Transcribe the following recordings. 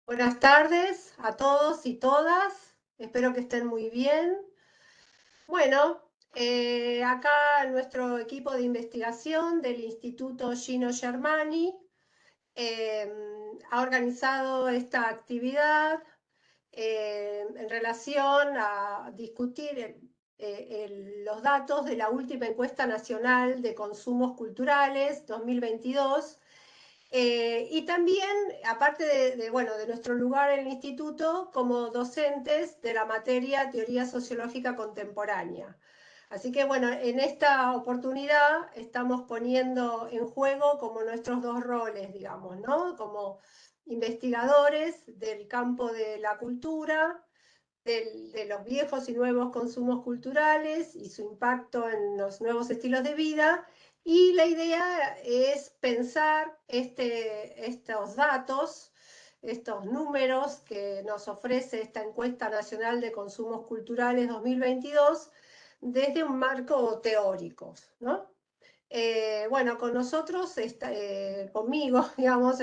Buenas tardes a todos y todas. Espero que estén muy bien. Bueno, acá nuestro equipo de investigación del Instituto Gino Germani eh, ha organizado esta actividad en relación a discutir los datos de la última encuesta nacional de consumos culturales 2022. Y también, aparte bueno, de nuestro lugar en el instituto, como docentes de la materia Teoría Sociológica Contemporánea. Así que, bueno, en esta oportunidad estamos poniendo en juego como nuestros dos roles, digamos, ¿no? Como investigadores del campo de la cultura, de los viejos y nuevos consumos culturales y su impacto en los nuevos estilos de vida. Y la idea es pensar estos datos, estos números que nos ofrece esta encuesta nacional de consumos culturales 2022 desde un marco teórico, ¿no? Bueno, con nosotros, conmigo, digamos,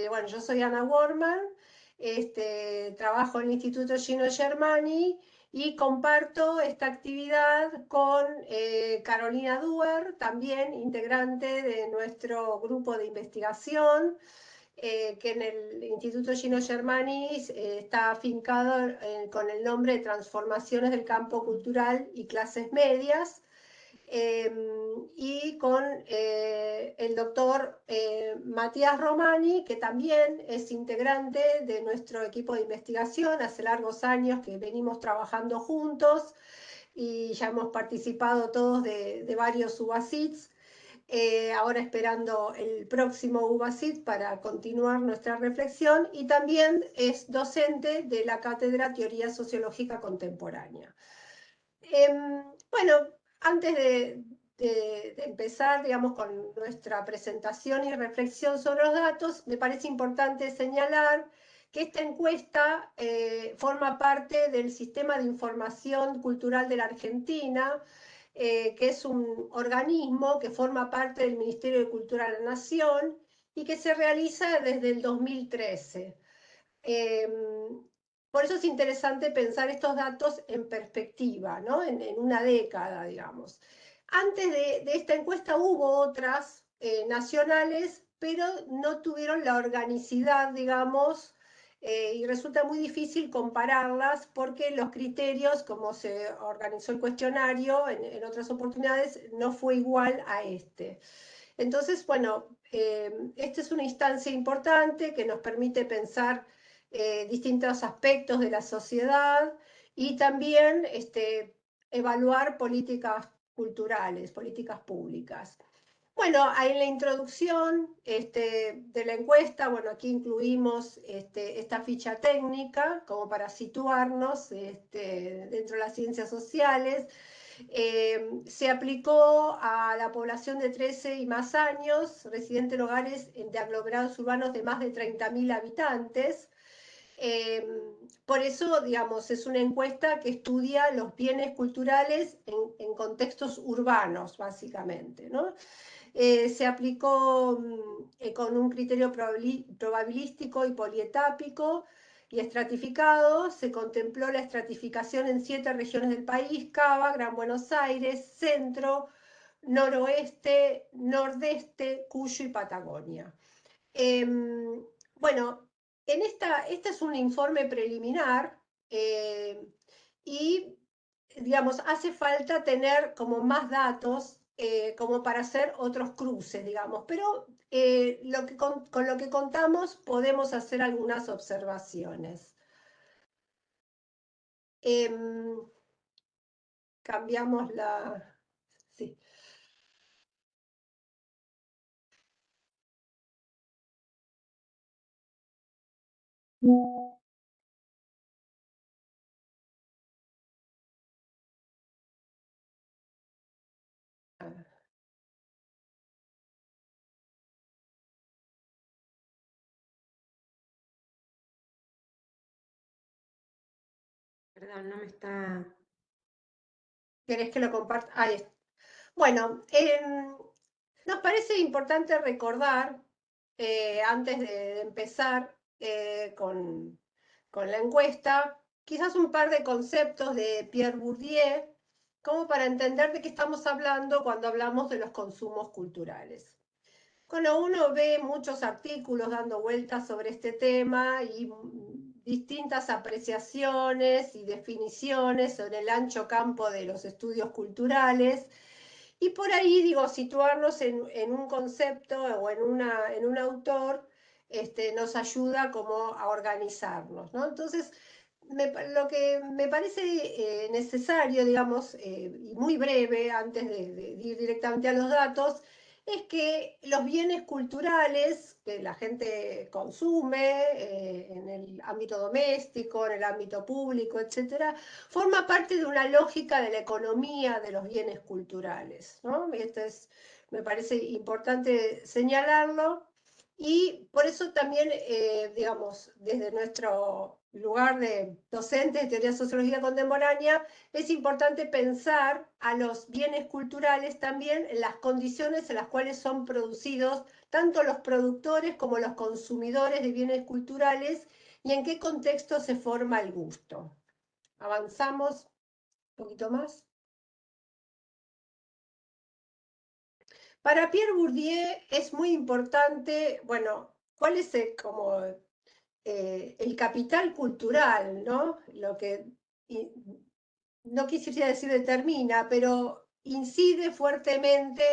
bueno, yo soy Ana Worman, trabajo en el Instituto Gino Germani y comparto esta actividad con Carolina Duer, también integrante de nuestro grupo de investigación, que en el Instituto Gino Germani está afincado con el nombre de Transformaciones del Campo Cultural y Clases Medias, y con el doctor Matías Romani, que también es integrante de nuestro equipo de investigación. Hace largos años que venimos trabajando juntos y ya hemos participado todos de varios UBACITs. Ahora esperando el próximo UBACIT para continuar nuestra reflexión, y también es docente de la Cátedra Teoría Sociológica Contemporánea. Bueno, antes de empezar, digamos, con nuestra presentación y reflexión sobre los datos, me parece importante señalar que esta encuesta forma parte del Sistema de Información Cultural de la Argentina, que es un organismo que forma parte del Ministerio de Cultura de la Nación y que se realiza desde el 2013. Por eso es interesante pensar estos datos en perspectiva, ¿no? En una década, digamos. Antes de esta encuesta hubo otras nacionales, pero no tuvieron la organicidad, digamos, y resulta muy difícil compararlas porque los criterios, como se organizó el cuestionario en otras oportunidades, no fue igual a este. Entonces, bueno, esta es una instancia importante que nos permite pensar distintos aspectos de la sociedad y también evaluar políticas culturales, políticas públicas. Bueno, en la introducción de la encuesta, bueno, aquí incluimos esta ficha técnica como para situarnos dentro de las ciencias sociales. Se aplicó a la población de 13 y más años, residente en hogares de aglomerados urbanos de más de 30.000 habitantes. Eh, por eso, digamos, es una encuesta que estudia los bienes culturales en contextos urbanos, básicamente, ¿no? Se aplicó con un criterio probabilístico y polietápico y estratificado. Se contempló la estratificación en 7 regiones del país: Cava, Gran Buenos Aires, Centro, Noroeste, Nordeste, Cuyo y Patagonia. Bueno, este es un informe preliminar, y, digamos, hace falta tener como más datos como para hacer otros cruces, digamos, pero con lo que contamos podemos hacer algunas observaciones. Em, Cambiamos la... Sí. Perdón, no me está... ¿Querés que lo comparta? Ahí está. Bueno, nos parece importante recordar, antes de empezar, con la encuesta, quizás un par de conceptos de Pierre Bourdieu, como para entender de qué estamos hablando cuando hablamos de los consumos culturales. Cuando uno ve muchos artículos dando vueltas sobre este tema y distintas apreciaciones y definiciones sobre el ancho campo de los estudios culturales, y por ahí, digo, situarnos en un concepto o en un autor nos ayuda como a organizarnos, ¿no? Entonces, lo que me parece necesario, digamos, y muy breve, antes de ir directamente a los datos, es que los bienes culturales que la gente consume en el ámbito doméstico, en el ámbito público, etcétera, forma parte de una lógica de la economía de los bienes culturales, ¿no? Y esto me parece importante señalarlo. Y por eso también, digamos, desde nuestro lugar de docentes de teoría sociológica contemporánea, es importante pensar a los bienes culturales también en las condiciones en las cuales son producidos tanto los productores como los consumidores de bienes culturales y en qué contexto se forma el gusto. Avanzamos un poquito más. Para Pierre Bourdieu es muy importante, bueno, cuál es el capital cultural, ¿no? Lo que no quisiera decir determina, pero incide fuertemente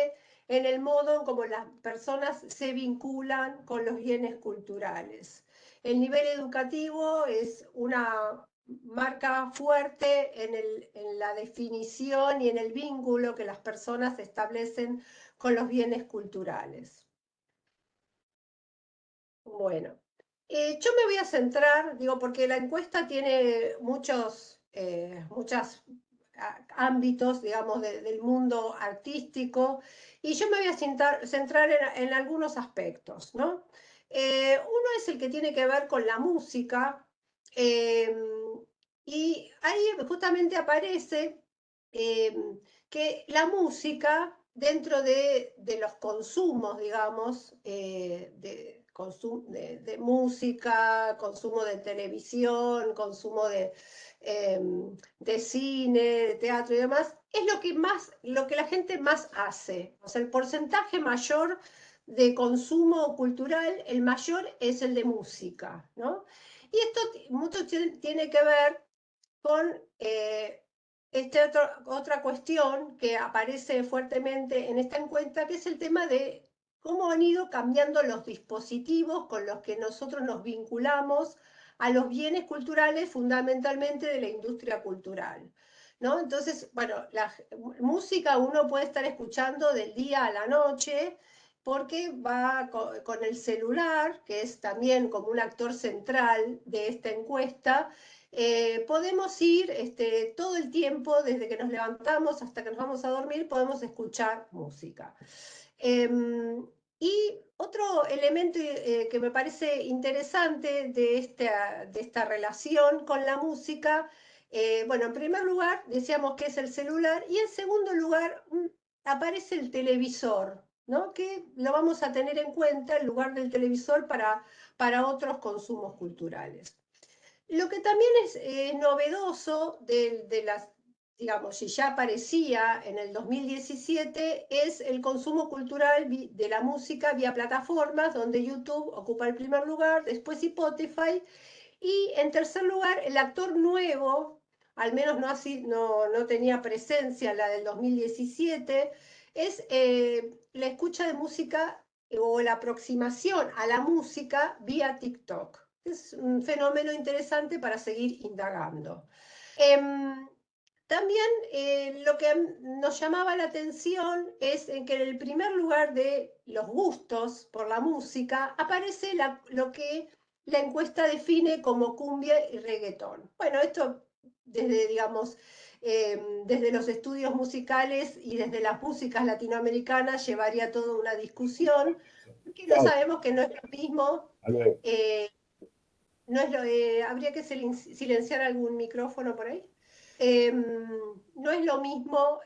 en el modo en cómo las personas se vinculan con los bienes culturales. El nivel educativo es una marca fuerte en la definición y en el vínculo que las personas establecen con los bienes culturales. Bueno, yo me voy a centrar, digo, porque la encuesta tiene muchos ámbitos, digamos, del mundo artístico, y yo me voy a centrar en algunos aspectos, ¿no? Uno es el que tiene que ver con la música, eh, y ahí justamente aparece eh, que la música, dentro de los consumos, digamos, de música, consumo de televisión, consumo de cine, de teatro y demás, es lo que la gente más hace. O sea, el porcentaje mayor de consumo cultural, el mayor es el de música, ¿no? Y esto mucho tiene que ver con otra cuestión que aparece fuertemente en esta encuesta, que es el tema de cómo han ido cambiando los dispositivos con los que nosotros nos vinculamos a los bienes culturales, fundamentalmente de la industria cultural, ¿no? Entonces, bueno, la música uno puede estar escuchando del día a la noche porque va con el celular, que es también como un actor central de esta encuesta. Podemos ir todo el tiempo, desde que nos levantamos hasta que nos vamos a dormir, podemos escuchar música. Y otro elemento que me parece interesante de esta relación con la música, bueno, en primer lugar decíamos que es el celular y en segundo lugar aparece el televisor, ¿no? Que lo vamos a tener en cuenta en lugar del televisor para otros consumos culturales. Lo que también es novedoso digamos, si ya aparecía en el 2017, es el consumo cultural de la música vía plataformas, donde YouTube ocupa el primer lugar, después Spotify, y en tercer lugar, el actor nuevo, al menos no, así, no tenía presencia la del 2017, es la escucha de música o la aproximación a la música vía TikTok. Es un fenómeno interesante para seguir indagando. Em, También lo que nos llamaba la atención es en que en el primer lugar de los gustos por la música aparece lo que la encuesta define como cumbia y reggaetón. Bueno, esto desde, digamos, desde los estudios musicales y desde las músicas latinoamericanas llevaría toda una discusión, porque no Claro, sabemos que no es lo mismo. eh, no es habría que silenciar algún micrófono por ahí. no es lo mismo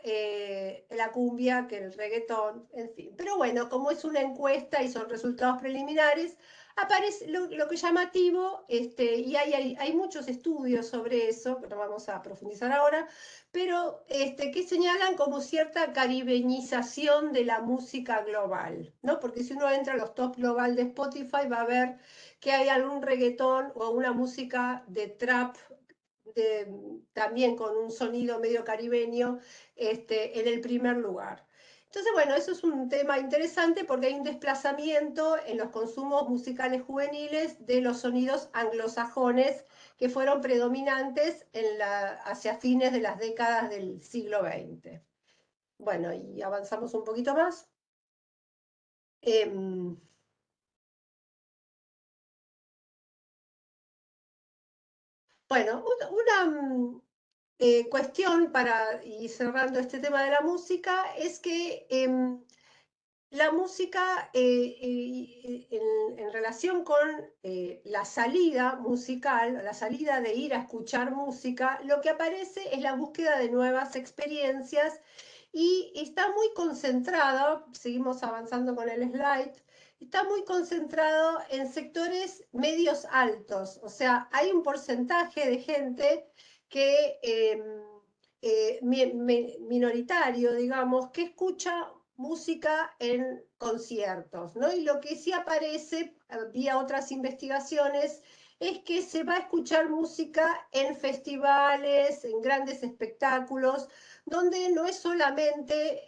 la cumbia que el reggaetón, en fin. Pero bueno, como es una encuesta y son resultados preliminares, aparece lo que es llamativo, y hay muchos estudios sobre eso, que no vamos a profundizar ahora, pero que señalan como cierta caribeñización de la música global, ¿no? Porque si uno entra a los top global de Spotify va a ver que hay algún reggaetón o una música de trap también con un sonido medio caribeño en el primer lugar. Entonces, bueno, eso es un tema interesante porque hay un desplazamiento en los consumos musicales juveniles de los sonidos anglosajones que fueron predominantes hacia fines de las décadas del siglo XX. Bueno, y avanzamos un poquito más. Em, bueno, cuestión para ir cerrando este tema de la música es que la música, en relación con la salida musical, la salida de ir a escuchar música, lo que aparece es la búsqueda de nuevas experiencias y está muy concentrado, seguimos avanzando con el slide, está muy concentrado en sectores medios altos, o sea, hay un porcentaje de gente que minoritario, digamos, que escucha música en conciertos, ¿no? Y lo que sí aparece vía otras investigaciones es que se va a escuchar música en festivales, en grandes espectáculos, donde no es solamente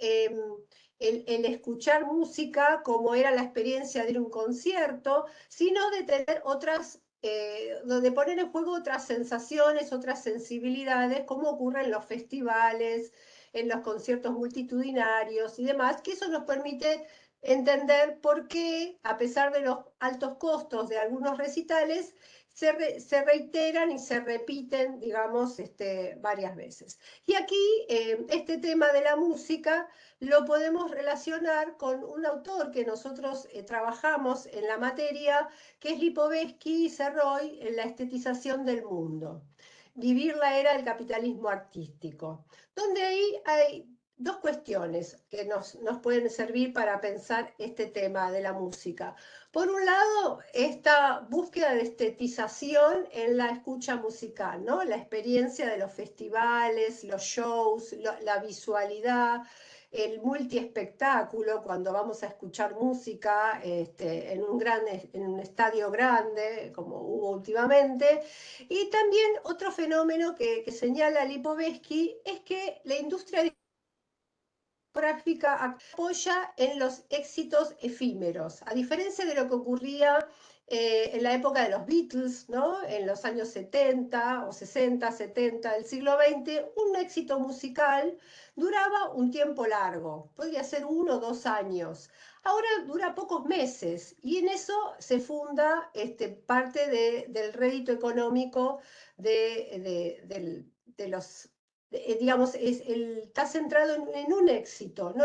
el escuchar música como era la experiencia de un concierto, sino de tener donde poner en juego otras sensaciones, otras sensibilidades, como ocurre en los festivales, en los conciertos multitudinarios y demás, que eso nos permite entender por qué, a pesar de los altos costos de algunos recitales, se reiteran y se repiten, digamos, varias veces. Y aquí este tema de la música lo podemos relacionar con un autor que nosotros trabajamos en la materia, que es Lipovetsky y Serroy en la estetización del mundo. Vivir la era del capitalismo artístico, donde ahí hay dos cuestiones que nos pueden servir para pensar este tema de la música. Por un lado, esta búsqueda de estetización en la escucha musical, ¿no? La experiencia de los festivales, los shows, la visualidad, el multiespectáculo, cuando vamos a escuchar música en un estadio grande, como hubo últimamente. Y también otro fenómeno que señala Lipovetsky es que la industria gráfica apoya en los éxitos efímeros, a diferencia de lo que ocurría en la época de los Beatles, ¿no? En los años 70 o 60, 70 del siglo XX, un éxito musical duraba un tiempo largo, podría ser 1 o 2 años. Ahora dura pocos meses y en eso se funda parte del rédito económico de los digamos, está centrado en un éxito, no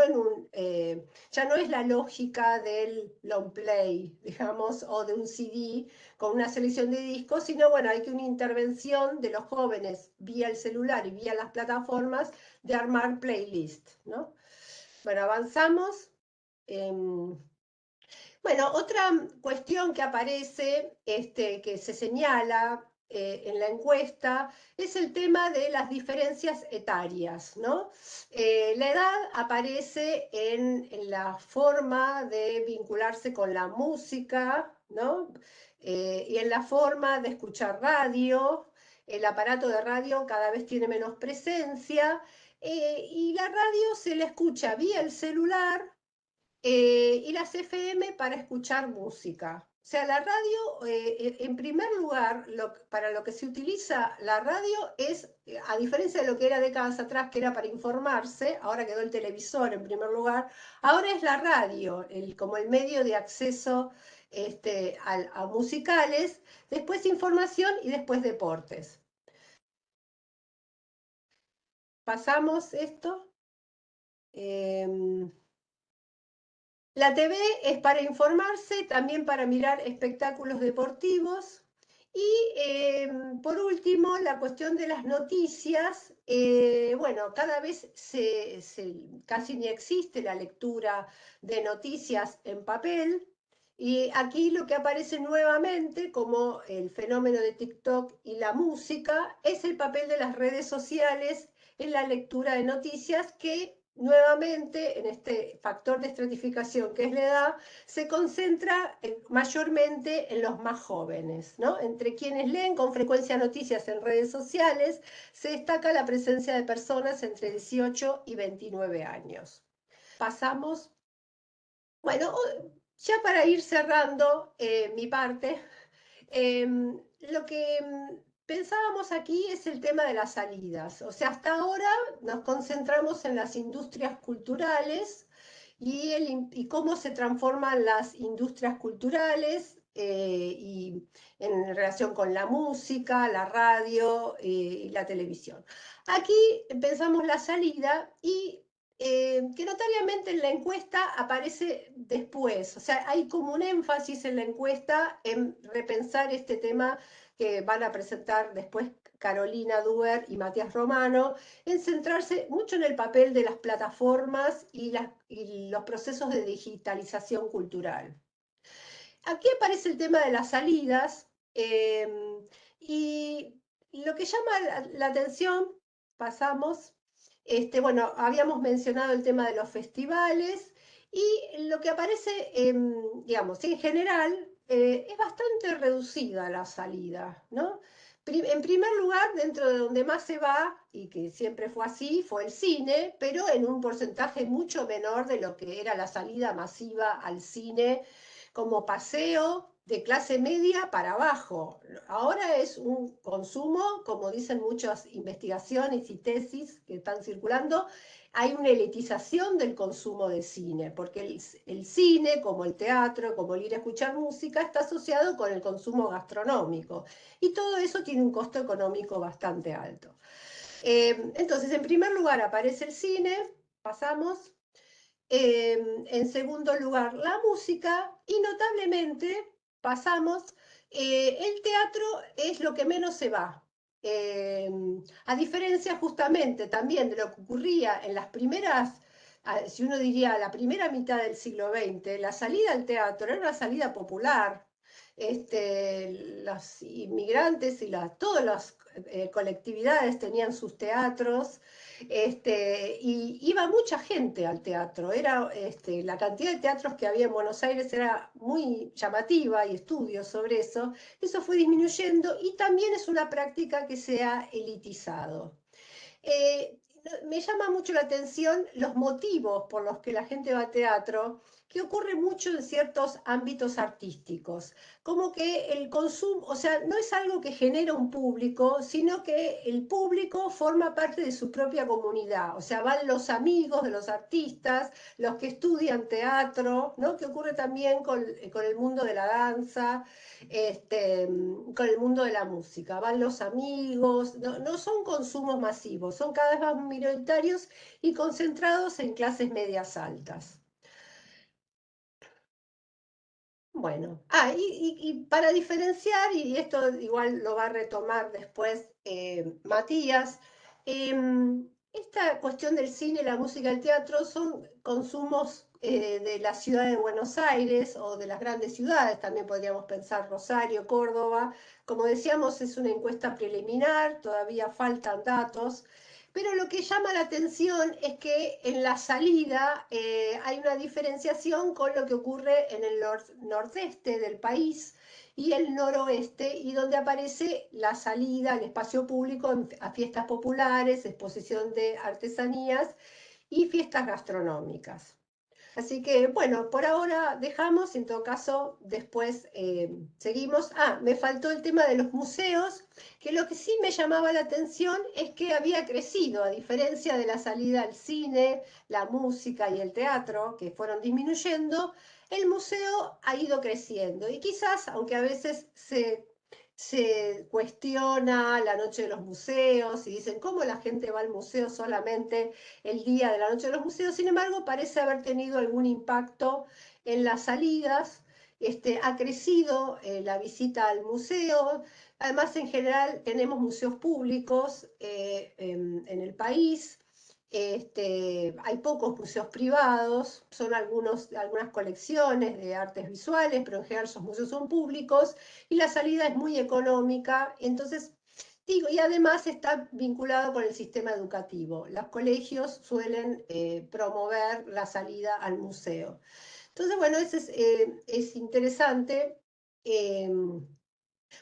ya no es la lógica del long play, digamos, o de un CD con una selección de discos, sino, bueno, hay que una intervención de los jóvenes vía el celular y vía las plataformas de armar playlist, ¿no? Bueno, avanzamos. Em, bueno, otra cuestión que aparece, que se señala en la encuesta, es el tema de las diferencias etarias, ¿no? La edad aparece en la forma de vincularse con la música, ¿no? Y en la forma de escuchar radio. El aparato de radio cada vez tiene menos presencia, y la radio se le escucha vía el celular y las FM para escuchar música. O sea, la radio, en primer lugar, para lo que se utiliza la radio es, a diferencia de lo que era décadas atrás, que era para informarse, ahora quedó el televisor en primer lugar, ahora es la radio, como el medio de acceso a musicales, después información y después deportes. Pasamos esto. Em, La TV es para informarse, también para mirar espectáculos deportivos Y por último, la cuestión de las noticias. Bueno, cada vez casi ni existe la lectura de noticias en papel. Y aquí lo que aparece nuevamente como el fenómeno de TikTok y la música es el papel de las redes sociales en la lectura de noticias, que nuevamente en este factor de estratificación que es la edad, se concentra mayormente en los más jóvenes, ¿no? Entre quienes leen con frecuencia noticias en redes sociales, se destaca la presencia de personas entre 18 y 29 años. Pasamos, bueno, ya para ir cerrando mi parte, lo que pensábamos aquí es el tema de las salidas. O sea, hasta ahora nos concentramos en las industrias culturales y cómo se transforman las industrias culturales y en relación con la música, la radio y la televisión. Aquí pensamos la salida y que notariamente en la encuesta aparece después, o sea, hay como un énfasis en la encuesta en repensar este tema que van a presentar después Carolina Duer y Matías Romano, en centrarse mucho en el papel de las plataformas y los procesos de digitalización cultural. Aquí aparece el tema de las salidas y lo que llama la atención, pasamos, bueno, habíamos mencionado el tema de los festivales y lo que aparece, digamos, en general, es bastante reducida la salida, ¿no? En primer lugar, dentro de donde más se va, y que siempre fue así, fue el cine, pero en un porcentaje mucho menor de lo que era la salida masiva al cine como paseo de clase media para abajo. Ahora es un consumo, como dicen muchas investigaciones y tesis que están circulando, hay una elitización del consumo de cine, porque el cine, como el teatro, como el ir a escuchar música, está asociado con el consumo gastronómico. Y todo eso tiene un costo económico bastante alto. Entonces, en primer lugar aparece el cine, pasamos. En segundo lugar, la música y notablemente pasamos, el teatro es lo que menos se va. Eh, a diferencia justamente también de lo que ocurría en las primeras, si uno diría la primera mitad del siglo XX, la salida al teatro era una salida popular. Los inmigrantes y todas las colectividades tenían sus teatros, y iba mucha gente al teatro. La cantidad de teatros que había en Buenos Aires era muy llamativa, y estudios sobre eso. Eso fue disminuyendo y también es una práctica que se ha elitizado. Eh, Me llama mucho la atención los motivos por los que la gente va a teatro, que ocurre mucho en ciertos ámbitos artísticos, como que el consumo, o sea, no es algo que genera un público, sino que el público forma parte de su propia comunidad, o sea, van los amigos de los artistas, los que estudian teatro, ¿no? Que ocurre también con el mundo de la danza, con el mundo de la música. Van los amigos, no, no son consumos masivos, son cada vez más minoritarios y concentrados en clases medias altas. Bueno, y para diferenciar, y esto igual lo va a retomar después Matías, esta cuestión del cine, la música, el teatro son consumos de la ciudad de Buenos Aires o de las grandes ciudades, también podríamos pensar Rosario, Córdoba. Como decíamos, es una encuesta preliminar, todavía faltan datos. Pero lo que llama la atención es que en la salida hay una diferenciación con lo que ocurre en el nordeste del país y el noroeste, y donde aparece la salida al espacio público a fiestas populares, exposición de artesanías y fiestas gastronómicas. Así que, bueno, por ahora dejamos, en todo caso, después seguimos. Ah, me faltó el tema de los museos, que lo que sí me llamaba la atención es que había crecido, a diferencia de la salida al cine, la música y el teatro, que fueron disminuyendo, el museo ha ido creciendo. Y quizás, aunque a veces se cuestiona la noche de los museos y dicen cómo la gente va al museo solamente el día de la noche de los museos, sin embargo, parece haber tenido algún impacto en las salidas, Ha crecido la visita al museo. Además, en general, tenemos museos públicos en el país. Hay pocos museos privados, son algunas colecciones de artes visuales, pero en general esos museos son públicos y la salida es muy económica. Entonces, digo, y además está vinculado con el sistema educativo. Los colegios suelen promover la salida al museo. Entonces, bueno, es interesante. eh,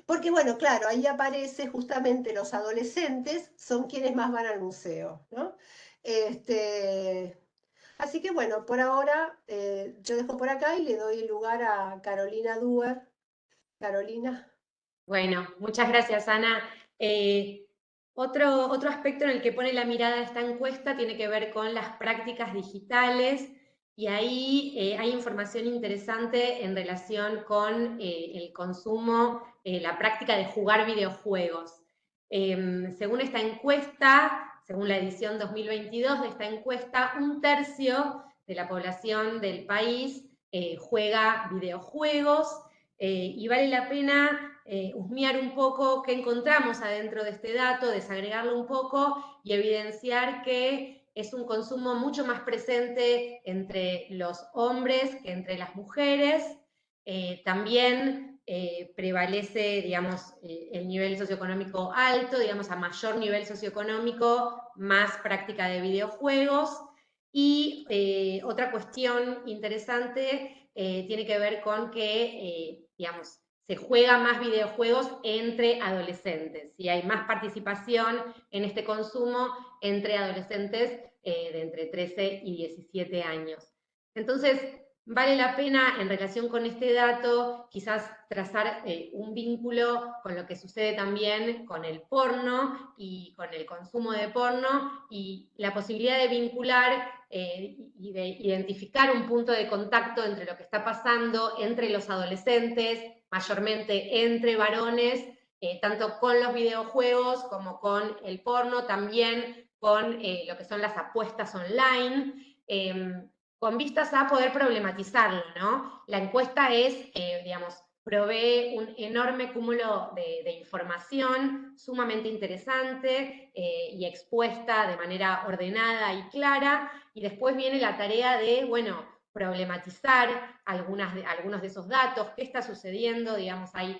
Porque, bueno, claro, ahí aparece justamente los adolescentes, son quienes más van al museo, ¿no? Este, Así que, bueno, por ahora yo dejo por acá y le doy lugar a Carolina Duer. Carolina. Bueno, muchas gracias, Ana. Otro aspecto en el que pone la mirada esta encuesta tiene que ver con las prácticas digitales y ahí hay información interesante en relación con el consumo, la práctica de jugar videojuegos. Según esta encuesta, según la edición 2022 de esta encuesta, 1/3 de la población del país juega videojuegos. Y vale la pena husmear un poco qué encontramos adentro de este dato, desagregarlo un poco y evidenciar que es un consumo mucho más presente entre los hombres que entre las mujeres. También prevalece, digamos, el nivel socioeconómico alto, digamos, a mayor nivel socioeconómico, más práctica de videojuegos. Y otra cuestión interesante tiene que ver con que, digamos, se juega más videojuegos entre adolescentes y hay más participación en este consumo entre adolescentes de entre 13 y 17 años. Entonces, vale la pena en relación con este dato quizás trazar un vínculo con lo que sucede también con el porno y con el consumo de porno y la posibilidad de vincular y de identificar un punto de contacto entre lo que está pasando entre los adolescentes, mayormente entre varones, tanto con los videojuegos como con el porno, también con lo que son las apuestas online, con vistas a poder problematizarlo, ¿no? La encuesta digamos, provee un enorme cúmulo de información sumamente interesante y expuesta de manera ordenada y clara, y después viene la tarea de, bueno, problematizar algunos de esos datos, qué está sucediendo, digamos, hay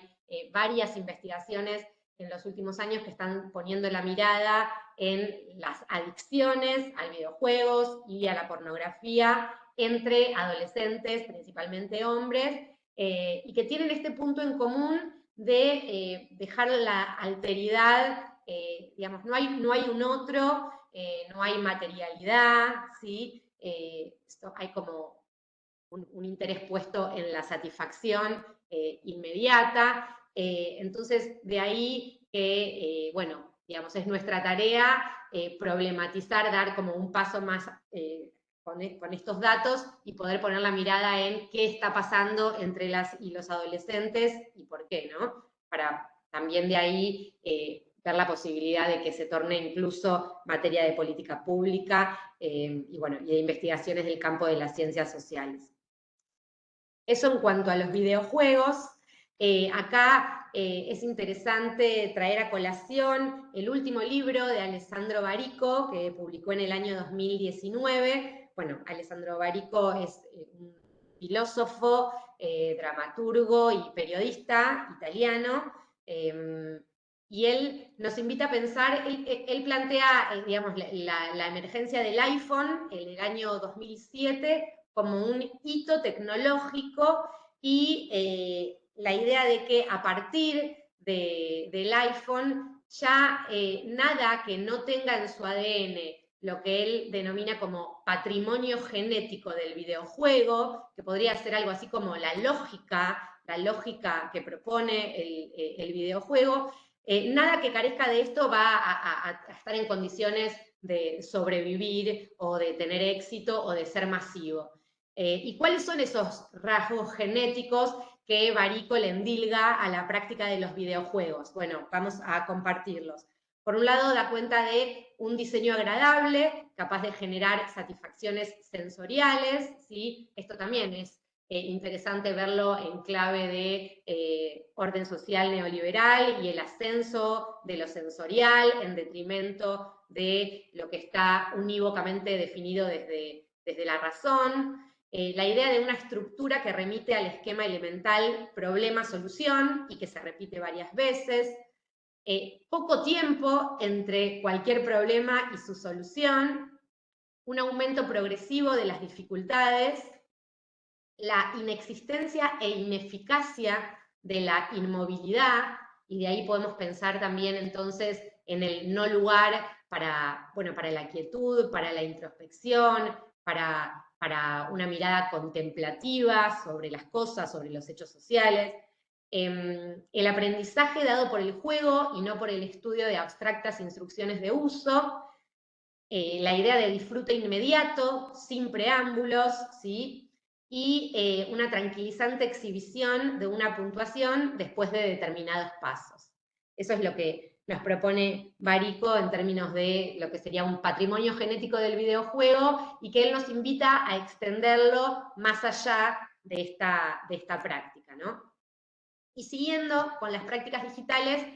varias investigaciones en los últimos años que están poniendo la mirada en las adicciones a videojuegos y a la pornografía entre adolescentes, principalmente hombres, y que tienen este punto en común de dejar la alteridad, digamos, no hay un otro, no hay materialidad, ¿sí? Hay como un interés puesto en la satisfacción inmediata. Entonces, de ahí que, bueno, digamos, es nuestra tarea problematizar, dar como un paso más con estos datos y poder poner la mirada en qué está pasando entre las y los adolescentes y por qué, ¿no? Para también de ahí ver la posibilidad de que se torne incluso materia de política pública y, bueno, y de investigaciones del campo de las ciencias sociales. Eso en cuanto a los videojuegos. Acá es interesante traer a colación el último libro de Alessandro Barico, que publicó en el año 2019. Bueno, Alessandro Barico es un filósofo, dramaturgo y periodista italiano, y él nos invita a pensar, él plantea, digamos, la emergencia del iPhone en el año 2007 como un hito tecnológico y la idea de que a partir del iPhone ya nada que no tenga en su ADN lo que él denomina como patrimonio genético del videojuego, que podría ser algo así como la lógica que propone el videojuego, nada que carezca de esto va a estar en condiciones de sobrevivir o de tener éxito o de ser masivo. ¿Y cuáles son esos rasgos genéticos que Barico le endilga a la práctica de los videojuegos? Bueno, vamos a compartirlos. Por un lado, da cuenta de un diseño agradable, capaz de generar satisfacciones sensoriales, ¿sí? Esto también es interesante verlo en clave de orden social neoliberal y el ascenso de lo sensorial en detrimento de lo que está unívocamente definido desde la razón. La idea de una estructura que remite al esquema elemental problema-solución y que se repite varias veces. Poco tiempo entre cualquier problema y su solución. Un aumento progresivo de las dificultades, la inexistencia e ineficacia de la inmovilidad, y de ahí podemos pensar también entonces en el no lugar para la quietud, para la introspección, para una mirada contemplativa sobre las cosas, sobre los hechos sociales. El aprendizaje dado por el juego y no por el estudio de abstractas instrucciones de uso. La idea de disfrute inmediato, sin preámbulos, ¿sí? Y una tranquilizante exhibición de una puntuación después de determinados pasos. Eso es lo que nos propone Barico en términos de lo que sería un patrimonio genético del videojuego y que él nos invita a extenderlo más allá de esta práctica, ¿no? Y siguiendo con las prácticas digitales,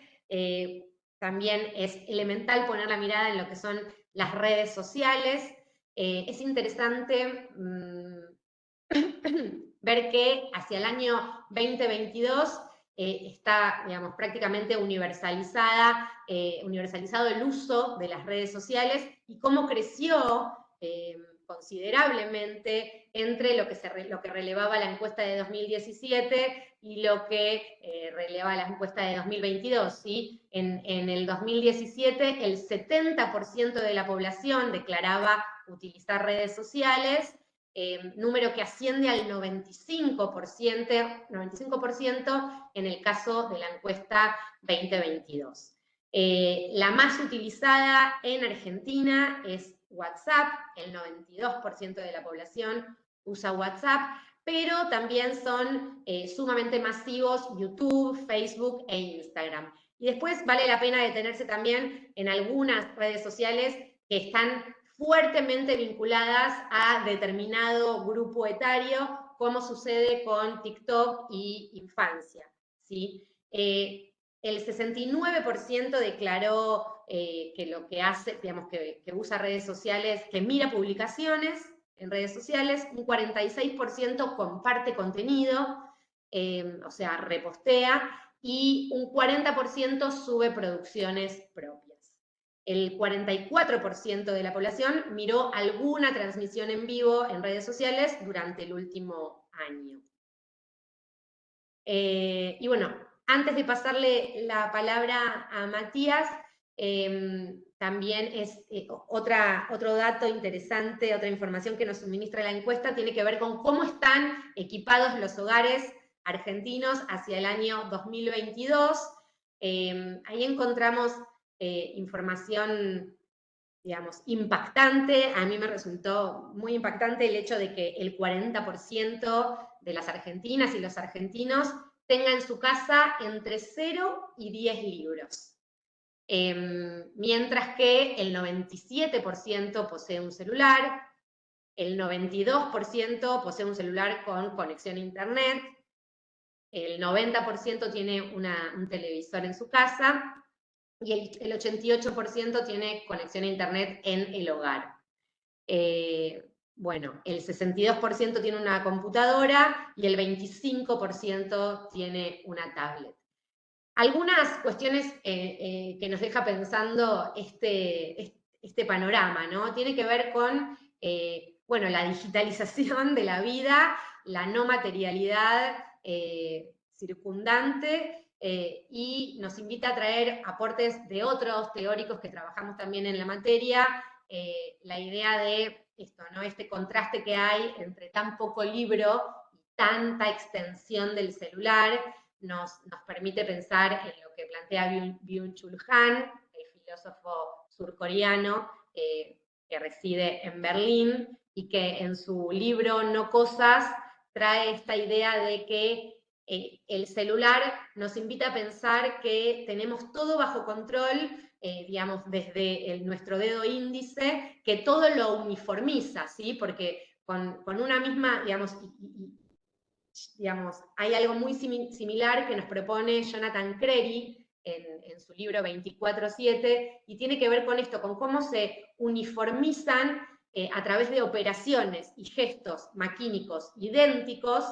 también es elemental poner la mirada en lo que son las redes sociales. Es interesante ver que hacia el año 2022 está, digamos, prácticamente universalizado el uso de las redes sociales y cómo creció considerablemente entre lo que relevaba la encuesta de 2017 y lo que releva la encuesta de 2022. ¿Sí? En el 2017 el 70% de la población declaraba utilizar redes sociales, número que asciende al 95% en el caso de la encuesta 2022. La más utilizada en Argentina es WhatsApp, el 92% de la población usa WhatsApp, pero también son sumamente masivos YouTube, Facebook e Instagram. Y después vale la pena detenerse también en algunas redes sociales que están fuertemente vinculadas a determinado grupo etario, como sucede con TikTok y infancia, ¿sí? El 69% declaró que lo que hace, digamos, que usa redes sociales, que mira publicaciones en redes sociales, un 46% comparte contenido, o sea, repostea, y un 40% sube producciones propias. El 44% de la población miró alguna transmisión en vivo en redes sociales durante el último año. Y bueno, antes de pasarle la palabra a Matías, también es otro dato interesante, otra información que nos suministra la encuesta, tiene que ver con cómo están equipados los hogares argentinos hacia el año 2022. Ahí encontramos información, digamos, impactante. A mí me resultó muy impactante el hecho de que el 40% de las argentinas y los argentinos tengan en su casa entre 0 y 10 libros. Mientras que el 97% posee un celular, el 92% posee un celular con conexión a internet, el 90% tiene un televisor en su casa, y el 88% tiene conexión a internet en el hogar. Bueno, el 62% tiene una computadora y el 25% tiene una tablet. Algunas cuestiones que nos deja pensando este panorama, ¿no? Tiene que ver con, bueno, la digitalización de la vida, la no materialidad circundante, y nos invita a traer aportes de otros teóricos que trabajamos también en la materia, la idea de esto, ¿no? Este contraste que hay entre tan poco libro y tanta extensión del celular, nos permite pensar en lo que plantea Byung-Chul Han, el filósofo surcoreano que reside en Berlín y que en su libro No Cosas trae esta idea de que el celular nos invita a pensar que tenemos todo bajo control, digamos, desde nuestro dedo índice, que todo lo uniformiza, ¿sí? Porque con una misma, digamos, digamos, hay algo muy similar que nos propone Jonathan Crary en su libro 24/7, y tiene que ver con esto, con cómo se uniformizan a través de operaciones y gestos maquínicos idénticos,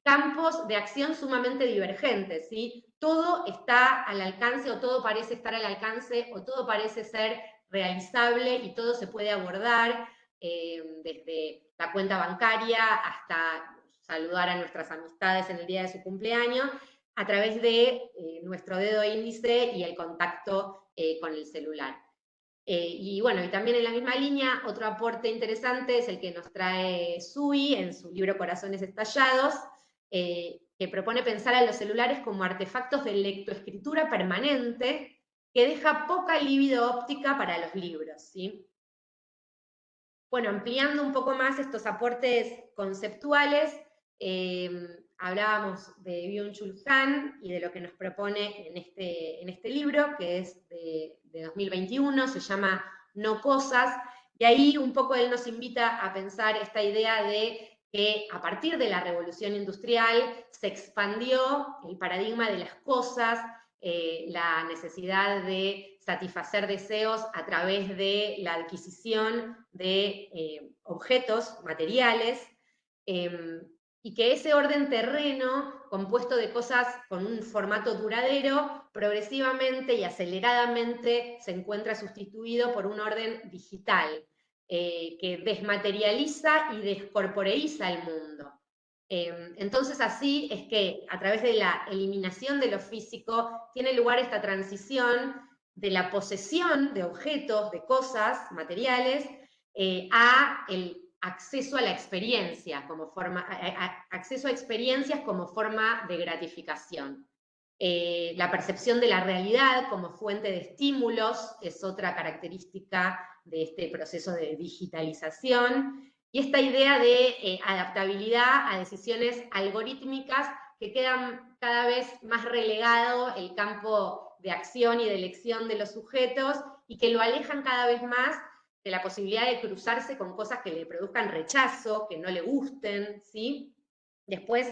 campos de acción sumamente divergentes, ¿sí? Todo está al alcance, o todo parece estar al alcance, o todo parece ser realizable, y todo se puede abordar, desde la cuenta bancaria hasta saludar a nuestras amistades en el día de su cumpleaños, a través de nuestro dedo índice y el contacto con el celular. Y bueno, y también en la misma línea, otro aporte interesante es el que nos trae Sui en su libro Corazones Estallados, que propone pensar a los celulares como artefactos de lectoescritura permanente que deja poca libido óptica para los libros, ¿sí? Bueno, ampliando un poco más estos aportes conceptuales, hablábamos de Byung-Chul Han y de lo que nos propone en este libro, que es de 2021, se llama No Cosas, y ahí un poco él nos invita a pensar esta idea de que a partir de la revolución industrial se expandió el paradigma de las cosas, la necesidad de satisfacer deseos a través de la adquisición de objetos materiales, y que ese orden terreno, compuesto de cosas con un formato duradero, progresivamente y aceleradamente se encuentra sustituido por un orden digital, que desmaterializa y descorporeiza el mundo. Entonces así es que a través de la eliminación de lo físico tiene lugar esta transición de la posesión de objetos, de cosas materiales, a el acceso a la experiencia como forma, acceso a experiencias como forma de gratificación. La percepción de la realidad como fuente de estímulos es otra característica de este proceso de digitalización, y esta idea de adaptabilidad a decisiones algorítmicas que quedan cada vez más relegado el campo de acción y de elección de los sujetos, y que lo alejan cada vez más de la posibilidad de cruzarse con cosas que le produzcan rechazo, que no le gusten, ¿sí? Después,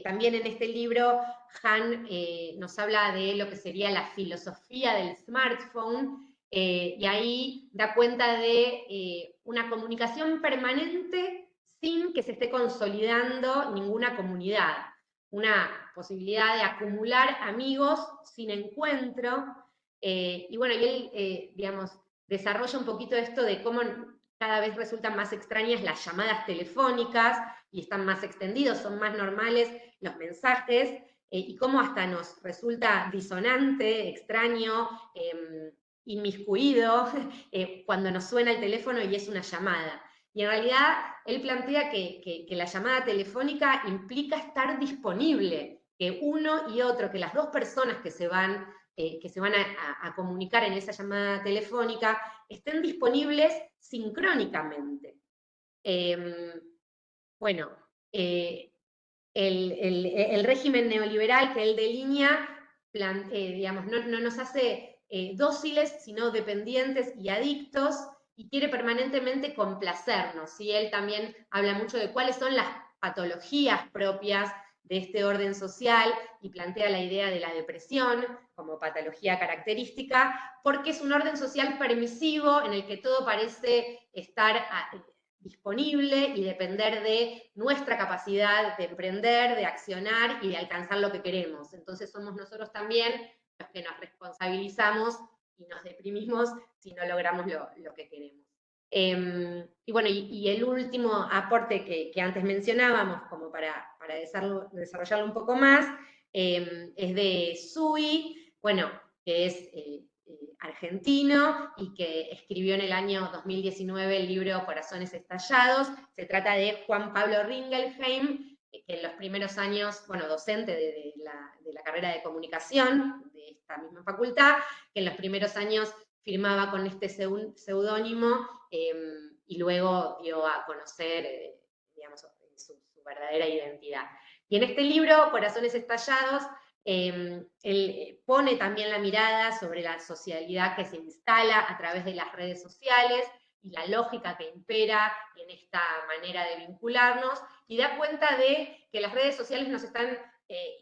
también en este libro, Han nos habla de lo que sería la filosofía del smartphone, y ahí da cuenta de una comunicación permanente sin que se esté consolidando ninguna comunidad, una posibilidad de acumular amigos sin encuentro, y bueno, y él, digamos, desarrolla un poquito esto de cómo cada vez resultan más extrañas las llamadas telefónicas y están más extendidos, son más normales los mensajes, y cómo hasta nos resulta disonante, extraño, inmiscuido, cuando nos suena el teléfono y es una llamada. Y en realidad él plantea que la llamada telefónica implica estar disponible, que uno y otro, que las dos personas que se van a comunicar en esa llamada telefónica estén disponibles sincrónicamente. Bueno, el régimen neoliberal que él delinea, digamos, no nos hace dóciles, sino dependientes y adictos, y quiere permanentemente complacernos. ¿Sí? Él también habla mucho de cuáles son las patologías propias de este orden social, y plantea la idea de la depresión como patología característica, porque es un orden social permisivo en el que todo parece estar disponible y depender de nuestra capacidad de emprender, de accionar y de alcanzar lo que queremos. Entonces somos nosotros también los que nos responsabilizamos y nos deprimimos si no logramos lo que queremos. Y bueno, y el último aporte que antes mencionábamos, como para desarrollarlo un poco más, es de Sui, bueno, que es argentino y que escribió en el año 2019 el libro Corazones Estallados. Se trata de Juan Pablo Ringelheim, que en los primeros años, bueno, docente de la carrera de comunicación de esta misma facultad, que en los primeros años firmaba con este seudónimo, y luego dio a conocer, digamos, su verdadera identidad. Y en este libro, Corazones Estallados, él pone también la mirada sobre la socialidad que se instala a través de las redes sociales, y la lógica que impera en esta manera de vincularnos, y da cuenta de que las redes sociales nos están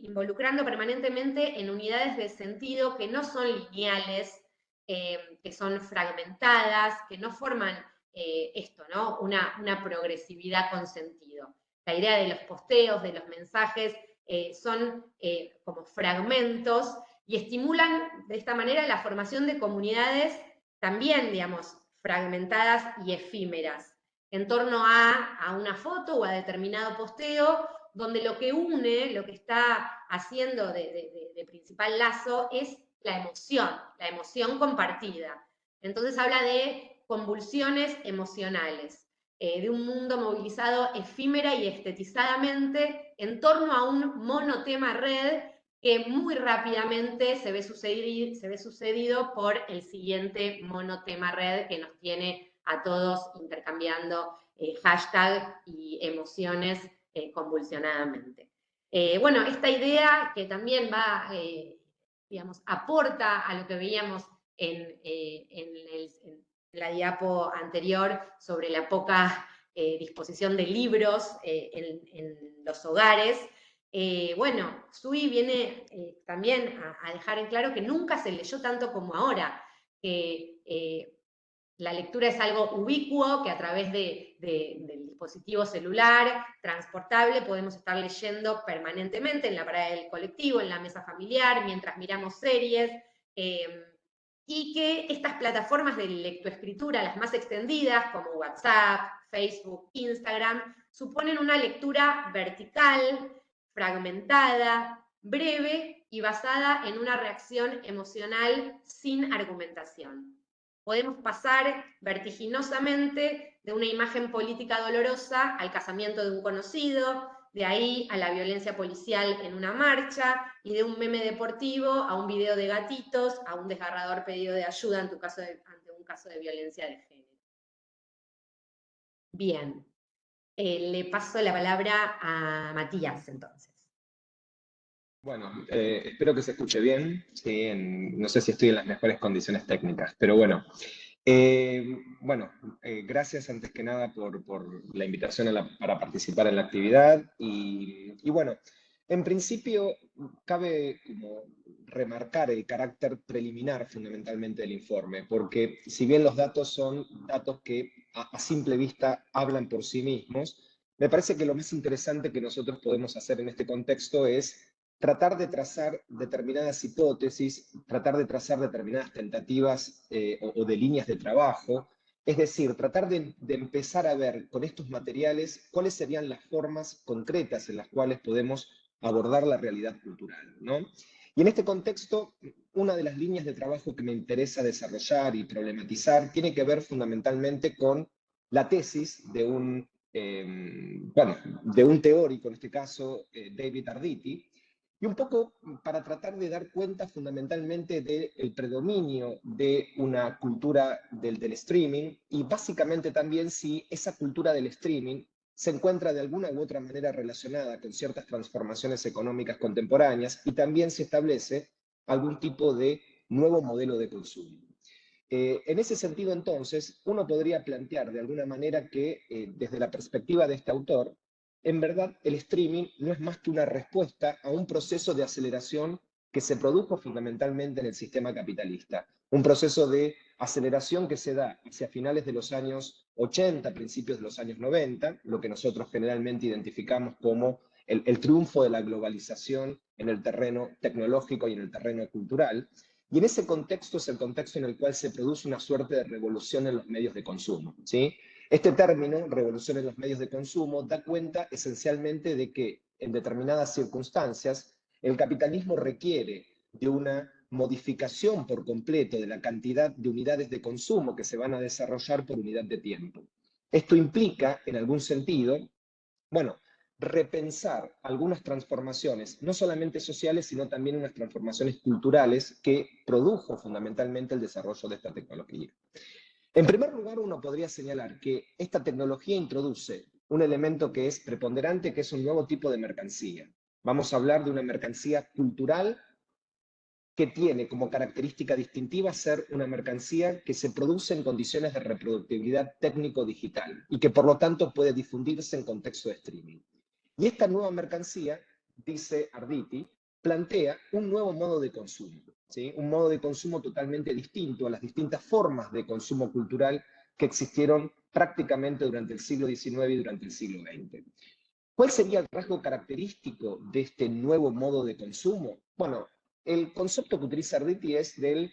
involucrando permanentemente en unidades de sentido que no son lineales, que son fragmentadas, que no forman esto, ¿no? Una progresividad con sentido. La idea de los posteos, de los mensajes, son como fragmentos y estimulan de esta manera la formación de comunidades también, digamos, fragmentadas y efímeras, en torno a una foto o a determinado posteo, donde lo que une, lo que está haciendo de principal lazo es la emoción compartida. Entonces habla de convulsiones emocionales, de un mundo movilizado efímera y estetizadamente en torno a un monotema red que muy rápidamente se ve sucedido por el siguiente monotema red que nos tiene a todos intercambiando hashtag y emociones convulsionadamente. Bueno, esta idea que también va, digamos, aporta a lo que veíamos en la diapo anterior sobre la poca disposición de libros en los hogares. Bueno, Sui viene también a dejar en claro que nunca se leyó tanto como ahora, que la lectura es algo ubicuo, que a través del dispositivo celular, transportable, podemos estar leyendo permanentemente en la parada del colectivo, en la mesa familiar, mientras miramos series, y que estas plataformas de lectoescritura, las más extendidas, como WhatsApp, Facebook, Instagram, suponen una lectura vertical, fragmentada, breve y basada en una reacción emocional sin argumentación. Podemos pasar vertiginosamente de una imagen política dolorosa al casamiento de un conocido, de ahí a la violencia policial en una marcha, y de un meme deportivo a un video de gatitos, a un desgarrador pedido de ayuda ante un caso de violencia de género. Bien, le paso la palabra a Matías entonces. Bueno, espero que se escuche bien. Sí, no sé si estoy en las mejores condiciones técnicas, pero bueno. Gracias antes que nada por la invitación para participar en la actividad. Y bueno, en principio cabe como remarcar el carácter preliminar fundamentalmente del informe, porque si bien los datos son datos que a simple vista hablan por sí mismos, me parece que lo más interesante que nosotros podemos hacer en este contexto es tratar de trazar determinadas hipótesis, tratar de trazar determinadas tentativas o de líneas de trabajo, es decir, tratar de empezar a ver con estos materiales cuáles serían las formas concretas en las cuales podemos abordar la realidad cultural, ¿no? Y en este contexto, una de las líneas de trabajo que me interesa desarrollar y problematizar tiene que ver fundamentalmente con la tesis de de un teórico, en este caso David Arditi, y un poco para tratar de dar cuenta fundamentalmente del predominio de una cultura del streaming y básicamente también si esa cultura del streaming se encuentra de alguna u otra manera relacionada con ciertas transformaciones económicas contemporáneas y también se establece algún tipo de nuevo modelo de consumo. En ese sentido, entonces, uno podría plantear de alguna manera que desde la perspectiva de este autor, en verdad, el streaming no es más que una respuesta a un proceso de aceleración que se produjo fundamentalmente en el sistema capitalista. Un proceso de aceleración que se da hacia finales de los años 80, principios de los años 90, lo que nosotros generalmente identificamos como el triunfo de la globalización en el terreno tecnológico y en el terreno cultural. Y en ese contexto es el contexto en el cual se produce una suerte de revolución en los medios de consumo, ¿sí? Este término, revolución en los medios de consumo, da cuenta esencialmente de que en determinadas circunstancias el capitalismo requiere de una modificación por completo de la cantidad de unidades de consumo que se van a desarrollar por unidad de tiempo. Esto implica, en algún sentido, bueno, repensar algunas transformaciones, no solamente sociales, sino también unas transformaciones culturales que produjo fundamentalmente el desarrollo de esta tecnología. En primer lugar, uno podría señalar que esta tecnología introduce un elemento que es preponderante, que es un nuevo tipo de mercancía. Vamos a hablar de una mercancía cultural que tiene como característica distintiva ser una mercancía que se produce en condiciones de reproductibilidad técnico-digital y que por lo tanto puede difundirse en contexto de streaming. Y esta nueva mercancía, dice Arditi, plantea un nuevo modo de consumo, ¿sí? Un modo de consumo totalmente distinto a las distintas formas de consumo cultural que existieron prácticamente durante el siglo XIX y durante el siglo XX. ¿Cuál sería el rasgo característico de este nuevo modo de consumo? Bueno, el concepto que utiliza Arditi es del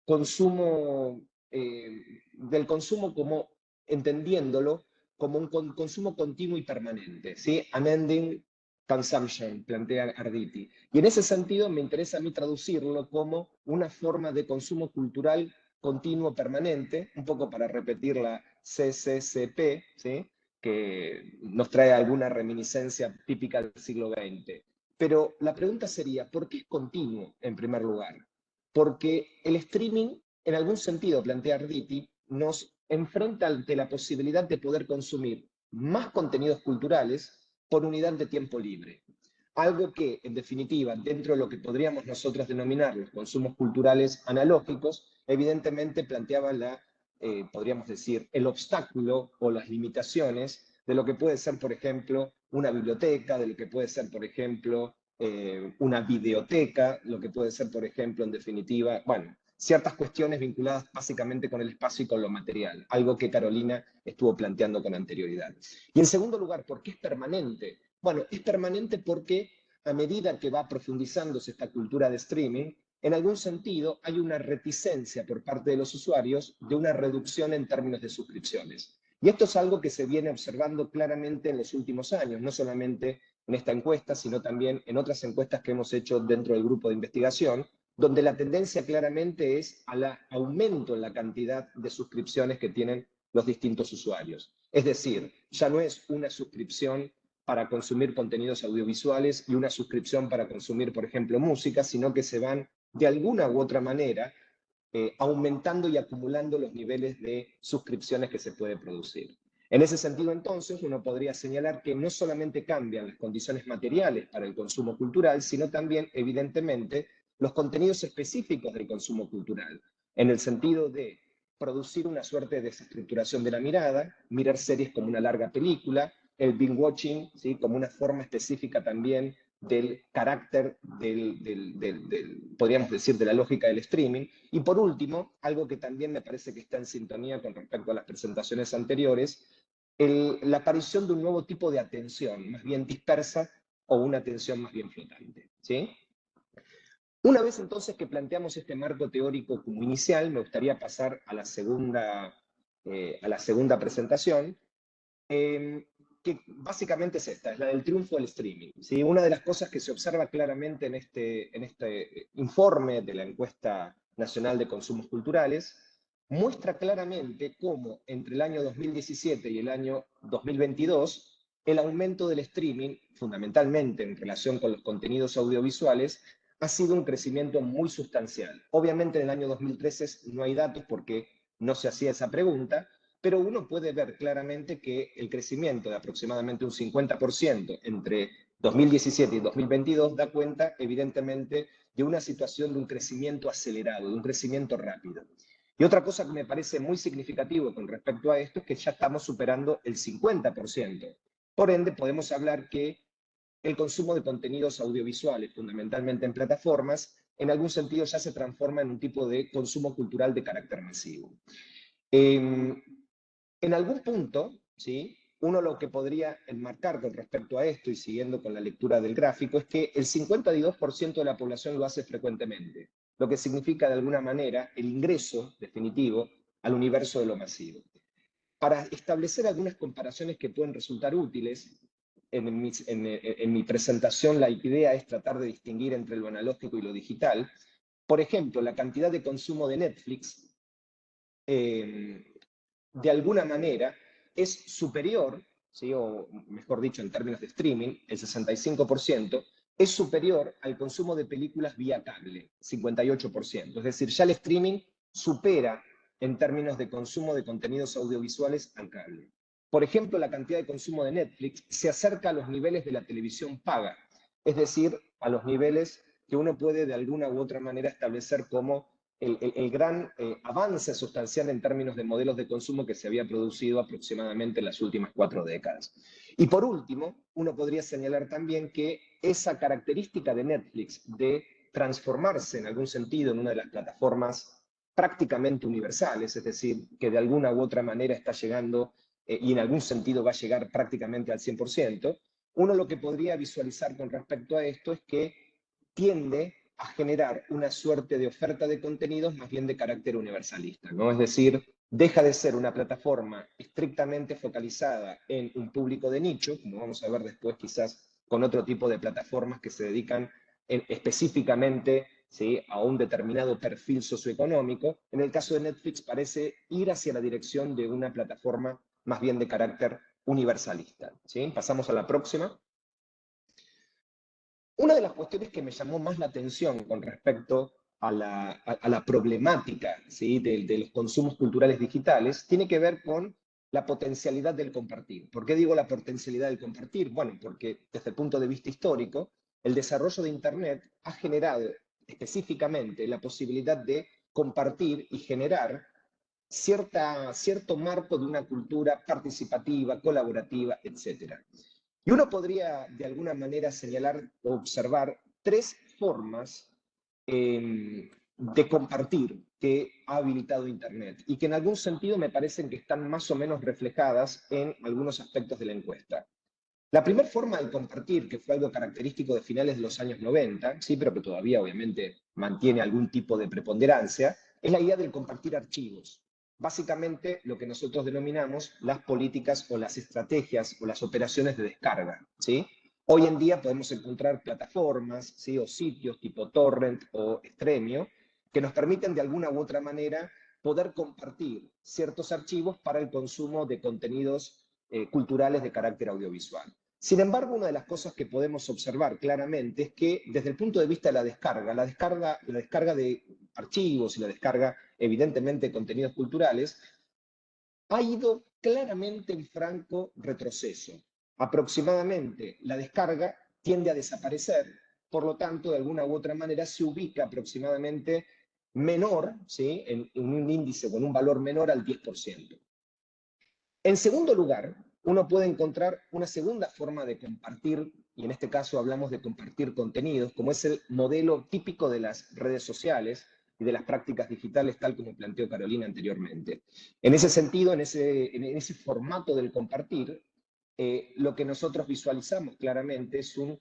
consumo como entendiéndolo como un consumo continuo y permanente, ¿sí? Unending consumption, plantea Arditi. Y en ese sentido me interesa a mí traducirlo como una forma de consumo cultural continuo permanente, un poco para repetir la CCCP, ¿sí? Que nos trae alguna reminiscencia típica del siglo XX. Pero la pregunta sería, ¿por qué es continuo en primer lugar? Porque el streaming, en algún sentido, plantea Arditi, nos enfrenta ante la posibilidad de poder consumir más contenidos culturales por unidad de tiempo libre. Algo que, en definitiva, dentro de lo que podríamos nosotros denominar los consumos culturales analógicos, evidentemente planteaba podríamos decir, el obstáculo o las limitaciones de lo que puede ser, por ejemplo, una biblioteca, de lo que puede ser, por ejemplo, una videoteca, lo que puede ser, por ejemplo, en definitiva, bueno, ciertas cuestiones vinculadas básicamente con el espacio y con lo material, algo que Carolina estuvo planteando con anterioridad. Y en segundo lugar, ¿por qué es permanente? Bueno, es permanente porque a medida que va profundizándose esta cultura de streaming, en algún sentido hay una reticencia por parte de los usuarios de una reducción en términos de suscripciones. Y esto es algo que se viene observando claramente en los últimos años, no solamente en esta encuesta, sino también en otras encuestas que hemos hecho dentro del grupo de investigación, donde la tendencia claramente es al aumento en la cantidad de suscripciones que tienen los distintos usuarios. Es decir, ya no es una suscripción para consumir contenidos audiovisuales y una suscripción para consumir, por ejemplo, música, sino que se van de alguna u otra manera aumentando y acumulando los niveles de suscripciones que se puede producir. En ese sentido, entonces, uno podría señalar que no solamente cambian las condiciones materiales para el consumo cultural, sino también, evidentemente, los contenidos específicos del consumo cultural, en el sentido de producir una suerte de desestructuración de la mirada, mirar series como una larga película, el binge watching, ¿sí? Como una forma específica también del carácter podríamos decir, de la lógica del streaming. Y por último, algo que también me parece que está en sintonía con respecto a las presentaciones anteriores, la aparición de un nuevo tipo de atención, más bien dispersa o una atención más bien flotante, ¿sí? Una vez entonces que planteamos este marco teórico como inicial, me gustaría pasar a la segunda presentación, que básicamente es esta, es la del triunfo del streaming, ¿sí? Una de las cosas que se observa claramente en este informe de la Encuesta Nacional de Consumos Culturales, muestra claramente cómo entre el año 2017 y el año 2022, el aumento del streaming, fundamentalmente en relación con los contenidos audiovisuales, ha sido un crecimiento muy sustancial. Obviamente en el año 2013 no hay datos porque no se hacía esa pregunta, pero uno puede ver claramente que el crecimiento de aproximadamente un 50% entre 2017 y 2022 da cuenta, evidentemente, de una situación de un crecimiento acelerado, de un crecimiento rápido. Y otra cosa que me parece muy significativo con respecto a esto es que ya estamos superando el 50%. Por ende, podemos hablar que el consumo de contenidos audiovisuales, fundamentalmente en plataformas, en algún sentido ya se transforma en un tipo de consumo cultural de carácter masivo. En algún punto, ¿sí? Uno lo que podría enmarcar con respecto a esto y siguiendo con la lectura del gráfico es que el 52% de la población lo hace frecuentemente, lo que significa de alguna manera el ingreso definitivo al universo de lo masivo. Para establecer algunas comparaciones que pueden resultar útiles, en mi presentación la idea es tratar de distinguir entre lo analógico y lo digital. Por ejemplo, la cantidad de consumo de Netflix de alguna manera es superior, ¿sí? O mejor dicho, en términos de streaming, el 65%, es superior al consumo de películas vía cable, 58%. Es decir, ya el streaming supera en términos de consumo de contenidos audiovisuales al cable. Por ejemplo, la cantidad de consumo de Netflix se acerca a los niveles de la televisión paga, es decir, a los niveles que uno puede de alguna u otra manera establecer como el gran avance sustancial en términos de modelos de consumo que se había producido aproximadamente en las últimas 4 décadas. Y por último, uno podría señalar también que esa característica de Netflix de transformarse en algún sentido en una de las plataformas prácticamente universales, es decir, que de alguna u otra manera está llegando y en algún sentido va a llegar prácticamente al 100%, uno lo que podría visualizar con respecto a esto es que tiende a generar una suerte de oferta de contenidos más bien de carácter universalista, ¿no? Es decir, deja de ser una plataforma estrictamente focalizada en un público de nicho, como vamos a ver después quizás con otro tipo de plataformas que se dedican específicamente, ¿sí?, a un determinado perfil socioeconómico. En el caso de Netflix parece ir hacia la dirección de una plataforma más bien de carácter universalista, ¿sí? Pasamos a la próxima. Una de las cuestiones que me llamó más la atención con respecto a la problemática, ¿sí?, de los consumos culturales digitales tiene que ver con la potencialidad del compartir. ¿Por qué digo la potencialidad del compartir? Bueno, porque desde el punto de vista histórico, el desarrollo de Internet ha generado específicamente la posibilidad de compartir y generar cierto marco de una cultura participativa, colaborativa, etc. Y uno podría, de alguna manera, señalar o observar 3 formas de compartir que ha habilitado Internet y que en algún sentido me parecen que están más o menos reflejadas en algunos aspectos de la encuesta. La primera forma de compartir, que fue algo característico de finales de los años 90, sí, pero que todavía obviamente mantiene algún tipo de preponderancia, es la idea del compartir archivos. Básicamente lo que nosotros denominamos las políticas o las estrategias o las operaciones de descarga, ¿sí? Hoy en día podemos encontrar plataformas, ¿sí?, o sitios tipo Torrent o Stremio que nos permiten de alguna u otra manera poder compartir ciertos archivos para el consumo de contenidos culturales de carácter audiovisual. Sin embargo, una de las cosas que podemos observar claramente es que desde el punto de vista de la descarga de archivos y la descarga, evidentemente, de contenidos culturales, ha ido claramente en franco retroceso. Aproximadamente la descarga tiende a desaparecer, por lo tanto, de alguna u otra manera se ubica aproximadamente menor, ¿sí?, en un índice con un valor menor al 10%. En segundo lugar, uno puede encontrar una segunda forma de compartir, y en este caso hablamos de compartir contenidos, como es el modelo típico de las redes sociales y de las prácticas digitales, tal como planteó Carolina anteriormente. En ese sentido, en ese formato del compartir, lo que nosotros visualizamos claramente es un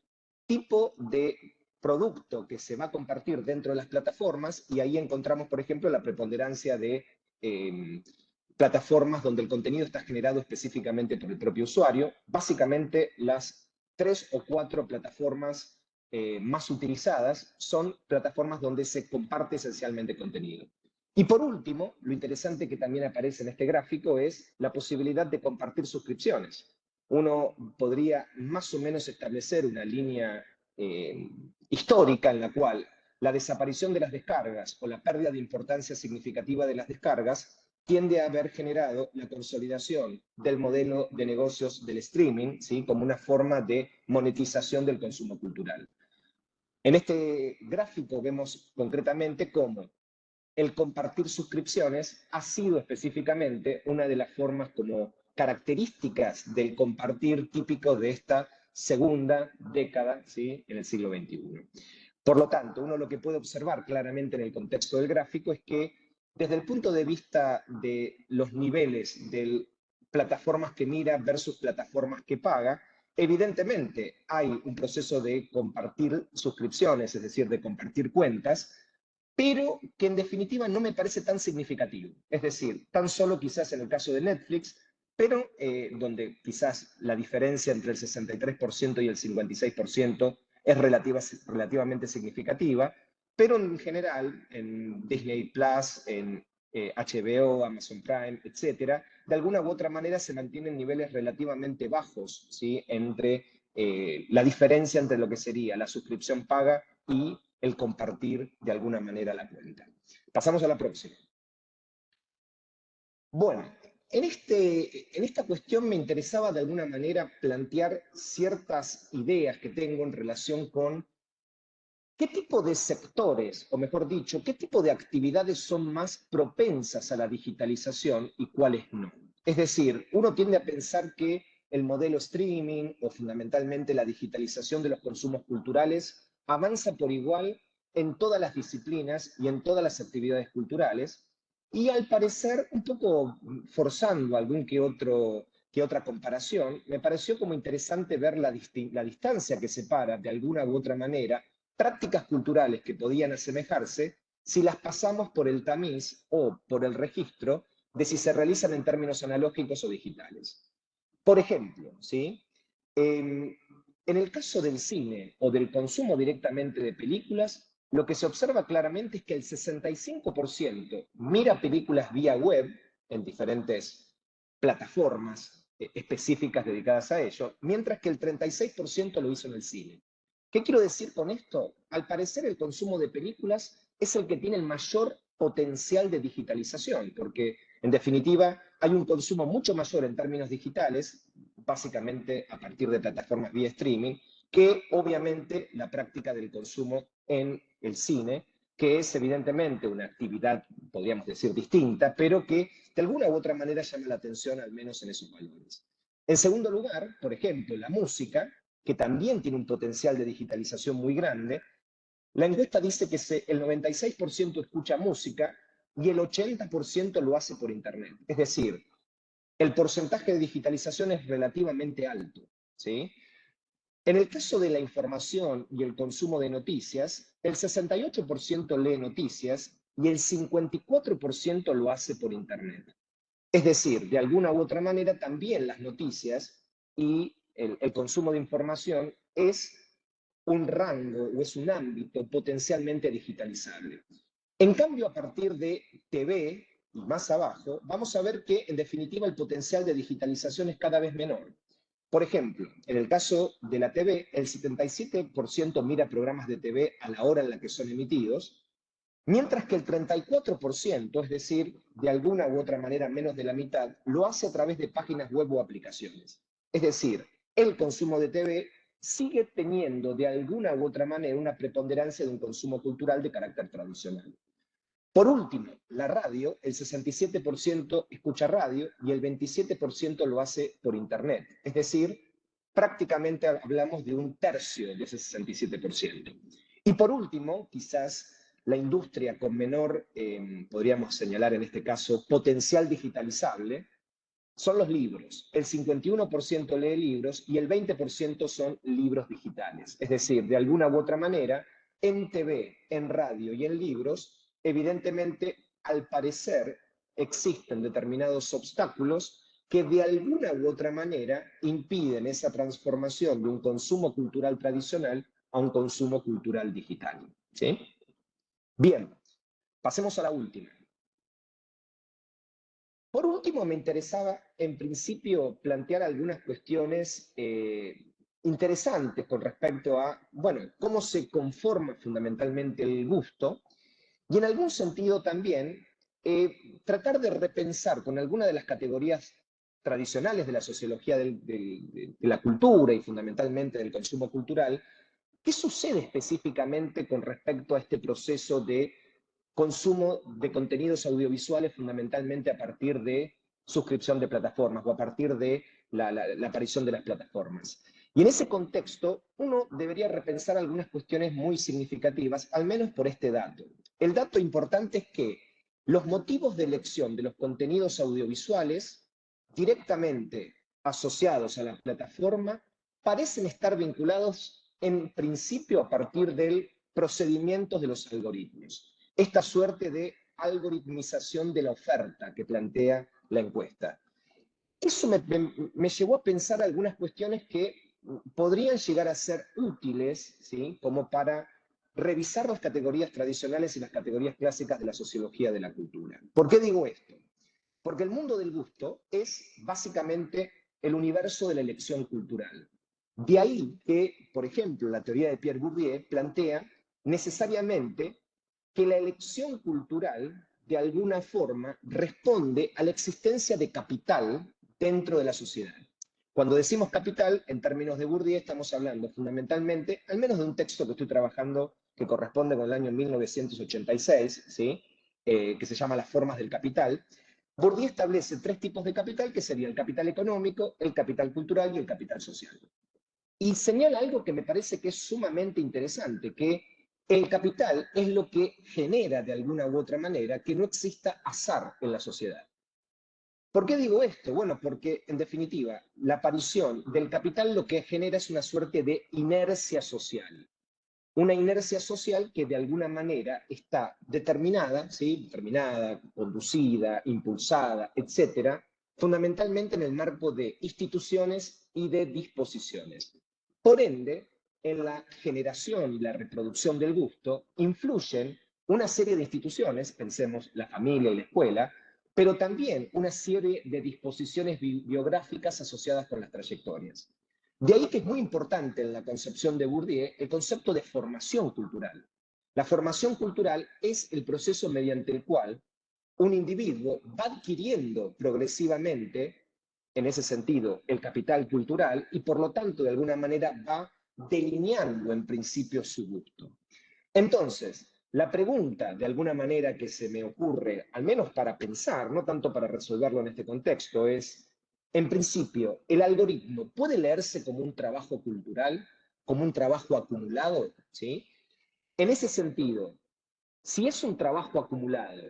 tipo de producto que se va a compartir dentro de las plataformas, y ahí encontramos, por ejemplo, la preponderancia de plataformas donde el contenido está generado específicamente por el propio usuario. Básicamente, las 3 o 4 plataformas más utilizadas son plataformas donde se comparte esencialmente contenido. Y por último, lo interesante que también aparece en este gráfico es la posibilidad de compartir suscripciones. Uno podría más o menos establecer una línea histórica en la cual la desaparición de las descargas o la pérdida de importancia significativa de las descargas tiende a haber generado la consolidación del modelo de negocios del streaming, ¿sí?, como una forma de monetización del consumo cultural. En este gráfico vemos concretamente cómo el compartir suscripciones ha sido específicamente una de las formas como características del compartir típico de esta segunda década, ¿sí?, en el siglo XXI. Por lo tanto, uno lo que puede observar claramente en el contexto del gráfico es que desde el punto de vista de los niveles de plataformas que mira versus plataformas que paga, evidentemente hay un proceso de compartir suscripciones, es decir, de compartir cuentas, pero que en definitiva no me parece tan significativo. Es decir, tan solo quizás en el caso de Netflix, pero donde quizás la diferencia entre el 63% y el 56% es relativamente significativa, pero en general, en Disney Plus, en HBO, Amazon Prime, etcétera, de alguna u otra manera se mantienen niveles relativamente bajos, ¿sí?, entre la diferencia entre lo que sería la suscripción paga y el compartir de alguna manera la cuenta. Pasamos a la próxima. Bueno, en esta cuestión me interesaba de alguna manera plantear ciertas ideas que tengo en relación con ¿qué tipo de sectores, o mejor dicho, qué tipo de actividades son más propensas a la digitalización y cuáles no? Es decir, uno tiende a pensar que el modelo streaming o fundamentalmente la digitalización de los consumos culturales avanza por igual en todas las disciplinas y en todas las actividades culturales, y al parecer, un poco forzando algún que otra comparación, me pareció como interesante ver la distancia que separa de alguna u otra manera prácticas culturales que podían asemejarse si las pasamos por el tamiz o por el registro de si se realizan en términos analógicos o digitales. Por ejemplo, ¿sí? En el caso del cine o del consumo directamente de películas, lo que se observa claramente es que el 65% mira películas vía web en diferentes plataformas específicas dedicadas a ello, mientras que el 36% lo hizo en el cine. ¿Qué quiero decir con esto? Al parecer el consumo de películas es el que tiene el mayor potencial de digitalización, porque en definitiva hay un consumo mucho mayor en términos digitales, básicamente a partir de plataformas vía streaming, que obviamente la práctica del consumo en el cine, que es evidentemente una actividad, podríamos decir, distinta, pero que de alguna u otra manera llama la atención, al menos en esos valores. En segundo lugar, por ejemplo, la música, que también tiene un potencial de digitalización muy grande. La encuesta dice que el 96% escucha música y el 80% lo hace por Internet. Es decir, el porcentaje de digitalización es relativamente alto, ¿sí? En el caso de la información y el consumo de noticias, el 68% lee noticias y el 54% lo hace por Internet. Es decir, de alguna u otra manera también las noticias y el consumo de información es un rango o es un ámbito potencialmente digitalizable. En cambio, a partir de TV y más abajo, vamos a ver que en definitiva el potencial de digitalización es cada vez menor. Por ejemplo, en el caso de la TV, el 77% mira programas de TV a la hora en la que son emitidos, mientras que el 34%, es decir, de alguna u otra manera menos de la mitad, lo hace a través de páginas web o aplicaciones. Es decir, el consumo de TV sigue teniendo de alguna u otra manera una preponderancia de un consumo cultural de carácter tradicional. Por último, la radio, el 67% escucha radio y el 27% lo hace por Internet. Es decir, prácticamente hablamos de un tercio de ese 67%. Y por último, quizás la industria con menor, podríamos señalar en este caso, potencial digitalizable, son los libros. El 51% lee libros y el 20% son libros digitales. Es decir, de alguna u otra manera, en TV, en radio y en libros, evidentemente, al parecer, existen determinados obstáculos que de alguna u otra manera impiden esa transformación de un consumo cultural tradicional a un consumo cultural digital. ¿Sí? Bien, pasemos a la última. Por último, me interesaba, en principio, plantear algunas cuestiones interesantes con respecto a, bueno, cómo se conforma fundamentalmente el gusto y en algún sentido también tratar de repensar con alguna de las categorías tradicionales de la sociología de la cultura y fundamentalmente del consumo cultural, qué sucede específicamente con respecto a este proceso de consumo de contenidos audiovisuales fundamentalmente a partir de suscripción de plataformas o a partir de la aparición de las plataformas. Y en ese contexto, uno debería repensar algunas cuestiones muy significativas, al menos por este dato. El dato importante es que los motivos de elección de los contenidos audiovisuales directamente asociados a la plataforma parecen estar vinculados en principio a partir del procedimiento de los algoritmos. Esta suerte de algoritmización de la oferta que plantea la encuesta. Eso me llevó a pensar algunas cuestiones que podrían llegar a ser útiles, ¿sí?, como para revisar las categorías tradicionales y las categorías clásicas de la sociología de la cultura. ¿Por qué digo esto? Porque el mundo del gusto es básicamente el universo de la elección cultural. De ahí que, por ejemplo, la teoría de Pierre Bourdieu plantea necesariamente que la elección cultural, de alguna forma, responde a la existencia de capital dentro de la sociedad. Cuando decimos capital, en términos de Bourdieu, estamos hablando fundamentalmente, al menos de un texto que estoy trabajando que corresponde con el año 1986, ¿sí? Que se llama Las formas del capital. Bourdieu establece tres tipos de capital, que sería el capital económico, el capital cultural y el capital social. Y señala algo que me parece que es sumamente interesante, que el capital es lo que genera de alguna u otra manera que no exista azar en la sociedad. ¿Por qué digo esto? Bueno, porque en definitiva, la aparición del capital lo que genera es una suerte de inercia social. Una inercia social que de alguna manera está determinada, ¿sí? Determinada, conducida, impulsada, etcétera, fundamentalmente en el marco de instituciones y de disposiciones. Por ende, en la generación y la reproducción del gusto influyen una serie de instituciones, pensemos la familia y la escuela, pero también una serie de disposiciones biográficas asociadas con las trayectorias. De ahí que es muy importante en la concepción de Bourdieu el concepto de formación cultural. La formación cultural es el proceso mediante el cual un individuo va adquiriendo progresivamente, en ese sentido, el capital cultural y por lo tanto de alguna manera va delineando en principio su gusto. Entonces, la pregunta de alguna manera que se me ocurre, al menos para pensar, no tanto para resolverlo en este contexto, es, en principio, ¿el algoritmo puede leerse como un trabajo cultural, como un trabajo acumulado? ¿Sí? En ese sentido, si es un trabajo acumulado,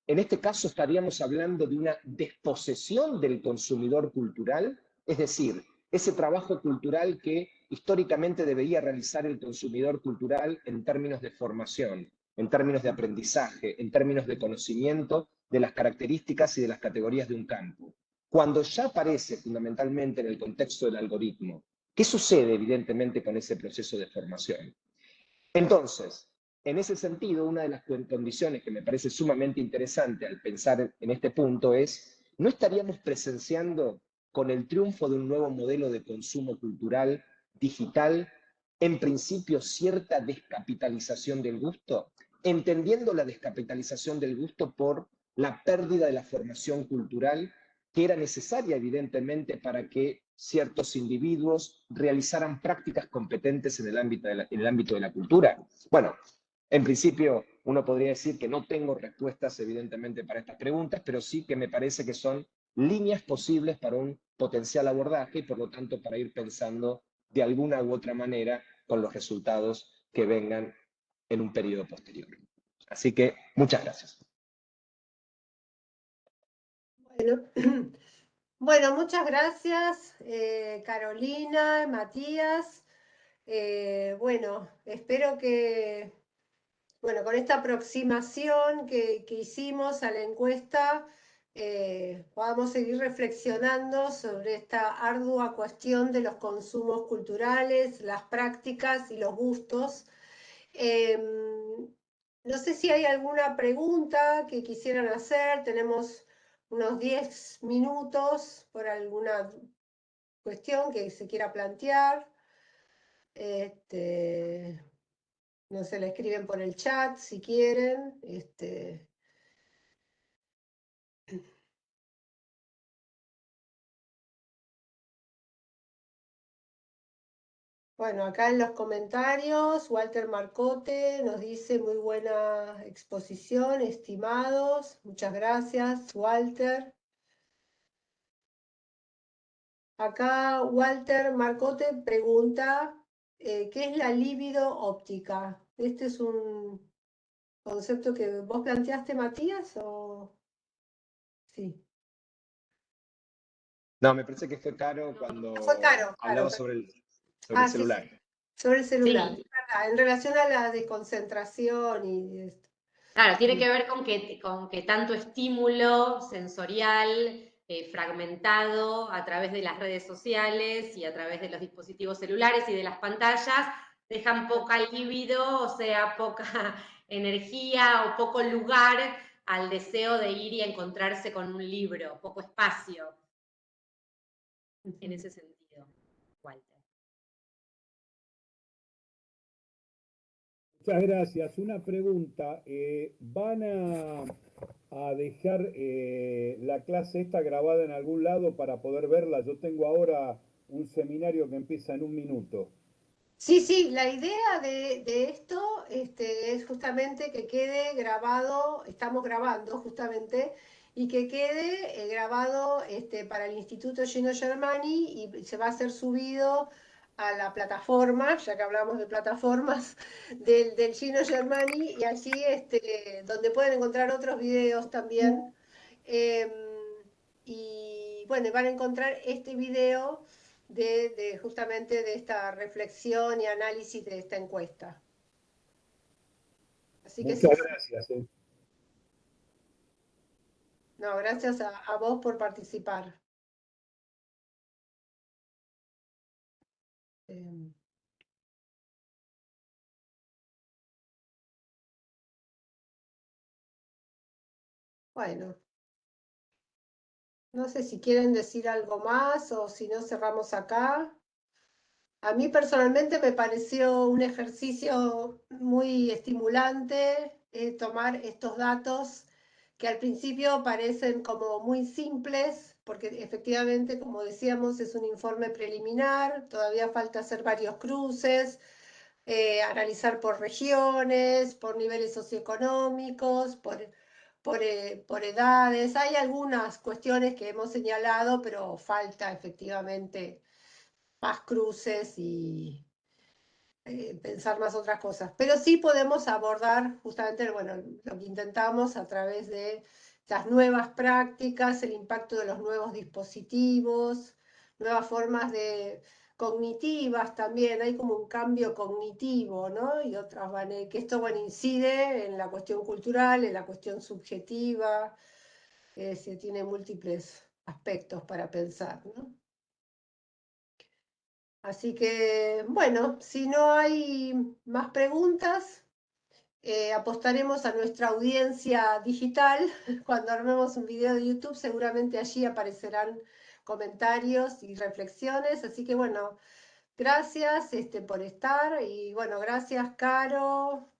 en este caso estaríamos hablando de una desposesión del consumidor cultural, es decir, ese trabajo cultural que históricamente debería realizar el consumidor cultural en términos de formación, en términos de aprendizaje, en términos de conocimiento de las características y de las categorías de un campo. Cuando ya aparece fundamentalmente en el contexto del algoritmo, ¿qué sucede evidentemente con ese proceso de formación? Entonces, en ese sentido, una de las condiciones que me parece sumamente interesante al pensar en este punto es, ¿no estaríamos presenciando con el triunfo de un nuevo modelo de consumo cultural digital, en principio cierta descapitalización del gusto? Entendiendo la descapitalización del gusto por la pérdida de la formación cultural que era necesaria, evidentemente, para que ciertos individuos realizaran prácticas competentes en el ámbito de la cultura. Bueno, en principio, uno podría decir que no tengo respuestas, evidentemente, para estas preguntas, pero sí que me parece que son líneas posibles para un potencial abordaje y, por lo tanto, para ir pensando de alguna u otra manera con los resultados que vengan en un periodo posterior. Así que, muchas gracias. Bueno, bueno, muchas gracias, Carolina, Matías. Bueno, espero que, bueno, con esta aproximación que hicimos a la encuesta, podamos seguir reflexionando sobre esta ardua cuestión de los consumos culturales, las prácticas y los gustos. No sé si hay alguna pregunta que quisieran hacer. Tenemos unos 10 minutos por alguna cuestión que se quiera plantear. No se le escriben por el chat si quieren. Bueno, acá en los comentarios, Walter Marcote nos dice muy buena exposición, estimados. Muchas gracias, Walter. Acá Walter Marcote pregunta, ¿qué es la libido óptica? ¿Este es un concepto que vos planteaste, Matías? ¿O sí? No, me parece que fue Caro cuando Fue Caro, hablaba Caro. sobre el Ah, sí, celular. sí, sobre el celular. Sí. Es verdad, en relación a la desconcentración y esto. Claro, tiene que ver con que tanto estímulo sensorial fragmentado a través de las redes sociales y a través de los dispositivos celulares y de las pantallas dejan poca libido, o sea, poca energía o poco lugar al deseo de ir y encontrarse con un libro, poco espacio en ese sentido, Walter. Muchas gracias. Una pregunta. ¿Van a dejar la clase esta grabada en algún lado para poder verla? Yo tengo ahora un seminario que empieza en 1 minuto. Sí, sí, la idea de esto es justamente que quede grabado, estamos grabando justamente, y que quede grabado para el Instituto Gino Germani y se va a ser subido a la plataforma, ya que hablamos de plataformas, del Gino Germani, y allí donde pueden encontrar otros videos también. Em, y bueno, van a encontrar este video justamente de esta reflexión y análisis de esta encuesta. Así que sí, Muchas gracias. no, gracias a vos por participar. Bueno, no sé si quieren decir algo más o si no cerramos acá. A mí personalmente me pareció un ejercicio muy estimulante tomar estos datos que al principio parecen como muy simples, porque efectivamente, como decíamos, es un informe preliminar, todavía falta hacer varios cruces, analizar por regiones, por niveles socioeconómicos, por edades. Hay algunas cuestiones que hemos señalado, pero falta efectivamente más cruces y pensar más otras cosas. Pero sí podemos abordar justamente, bueno, lo que intentamos a través de las nuevas prácticas, el impacto de los nuevos dispositivos, nuevas formas cognitivas también, hay como un cambio cognitivo, ¿no? Y otras que esto, bueno, incide en la cuestión cultural, en la cuestión subjetiva, se tiene múltiples aspectos para pensar, ¿no? Así que, bueno, si no hay más preguntas, apostaremos a nuestra audiencia digital. Cuando armemos un video de YouTube, seguramente allí aparecerán comentarios y reflexiones. Así que, bueno, gracias por estar. Y, bueno, gracias, Caro.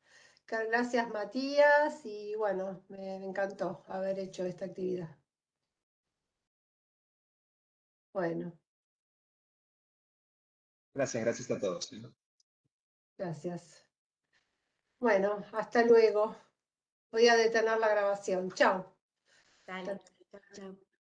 Gracias, Matías. Y, bueno, me encantó haber hecho esta actividad. Bueno, Gracias a todos. gracias. Bueno, hasta luego. Voy a detener la grabación. Chao. Dale, chao, chao.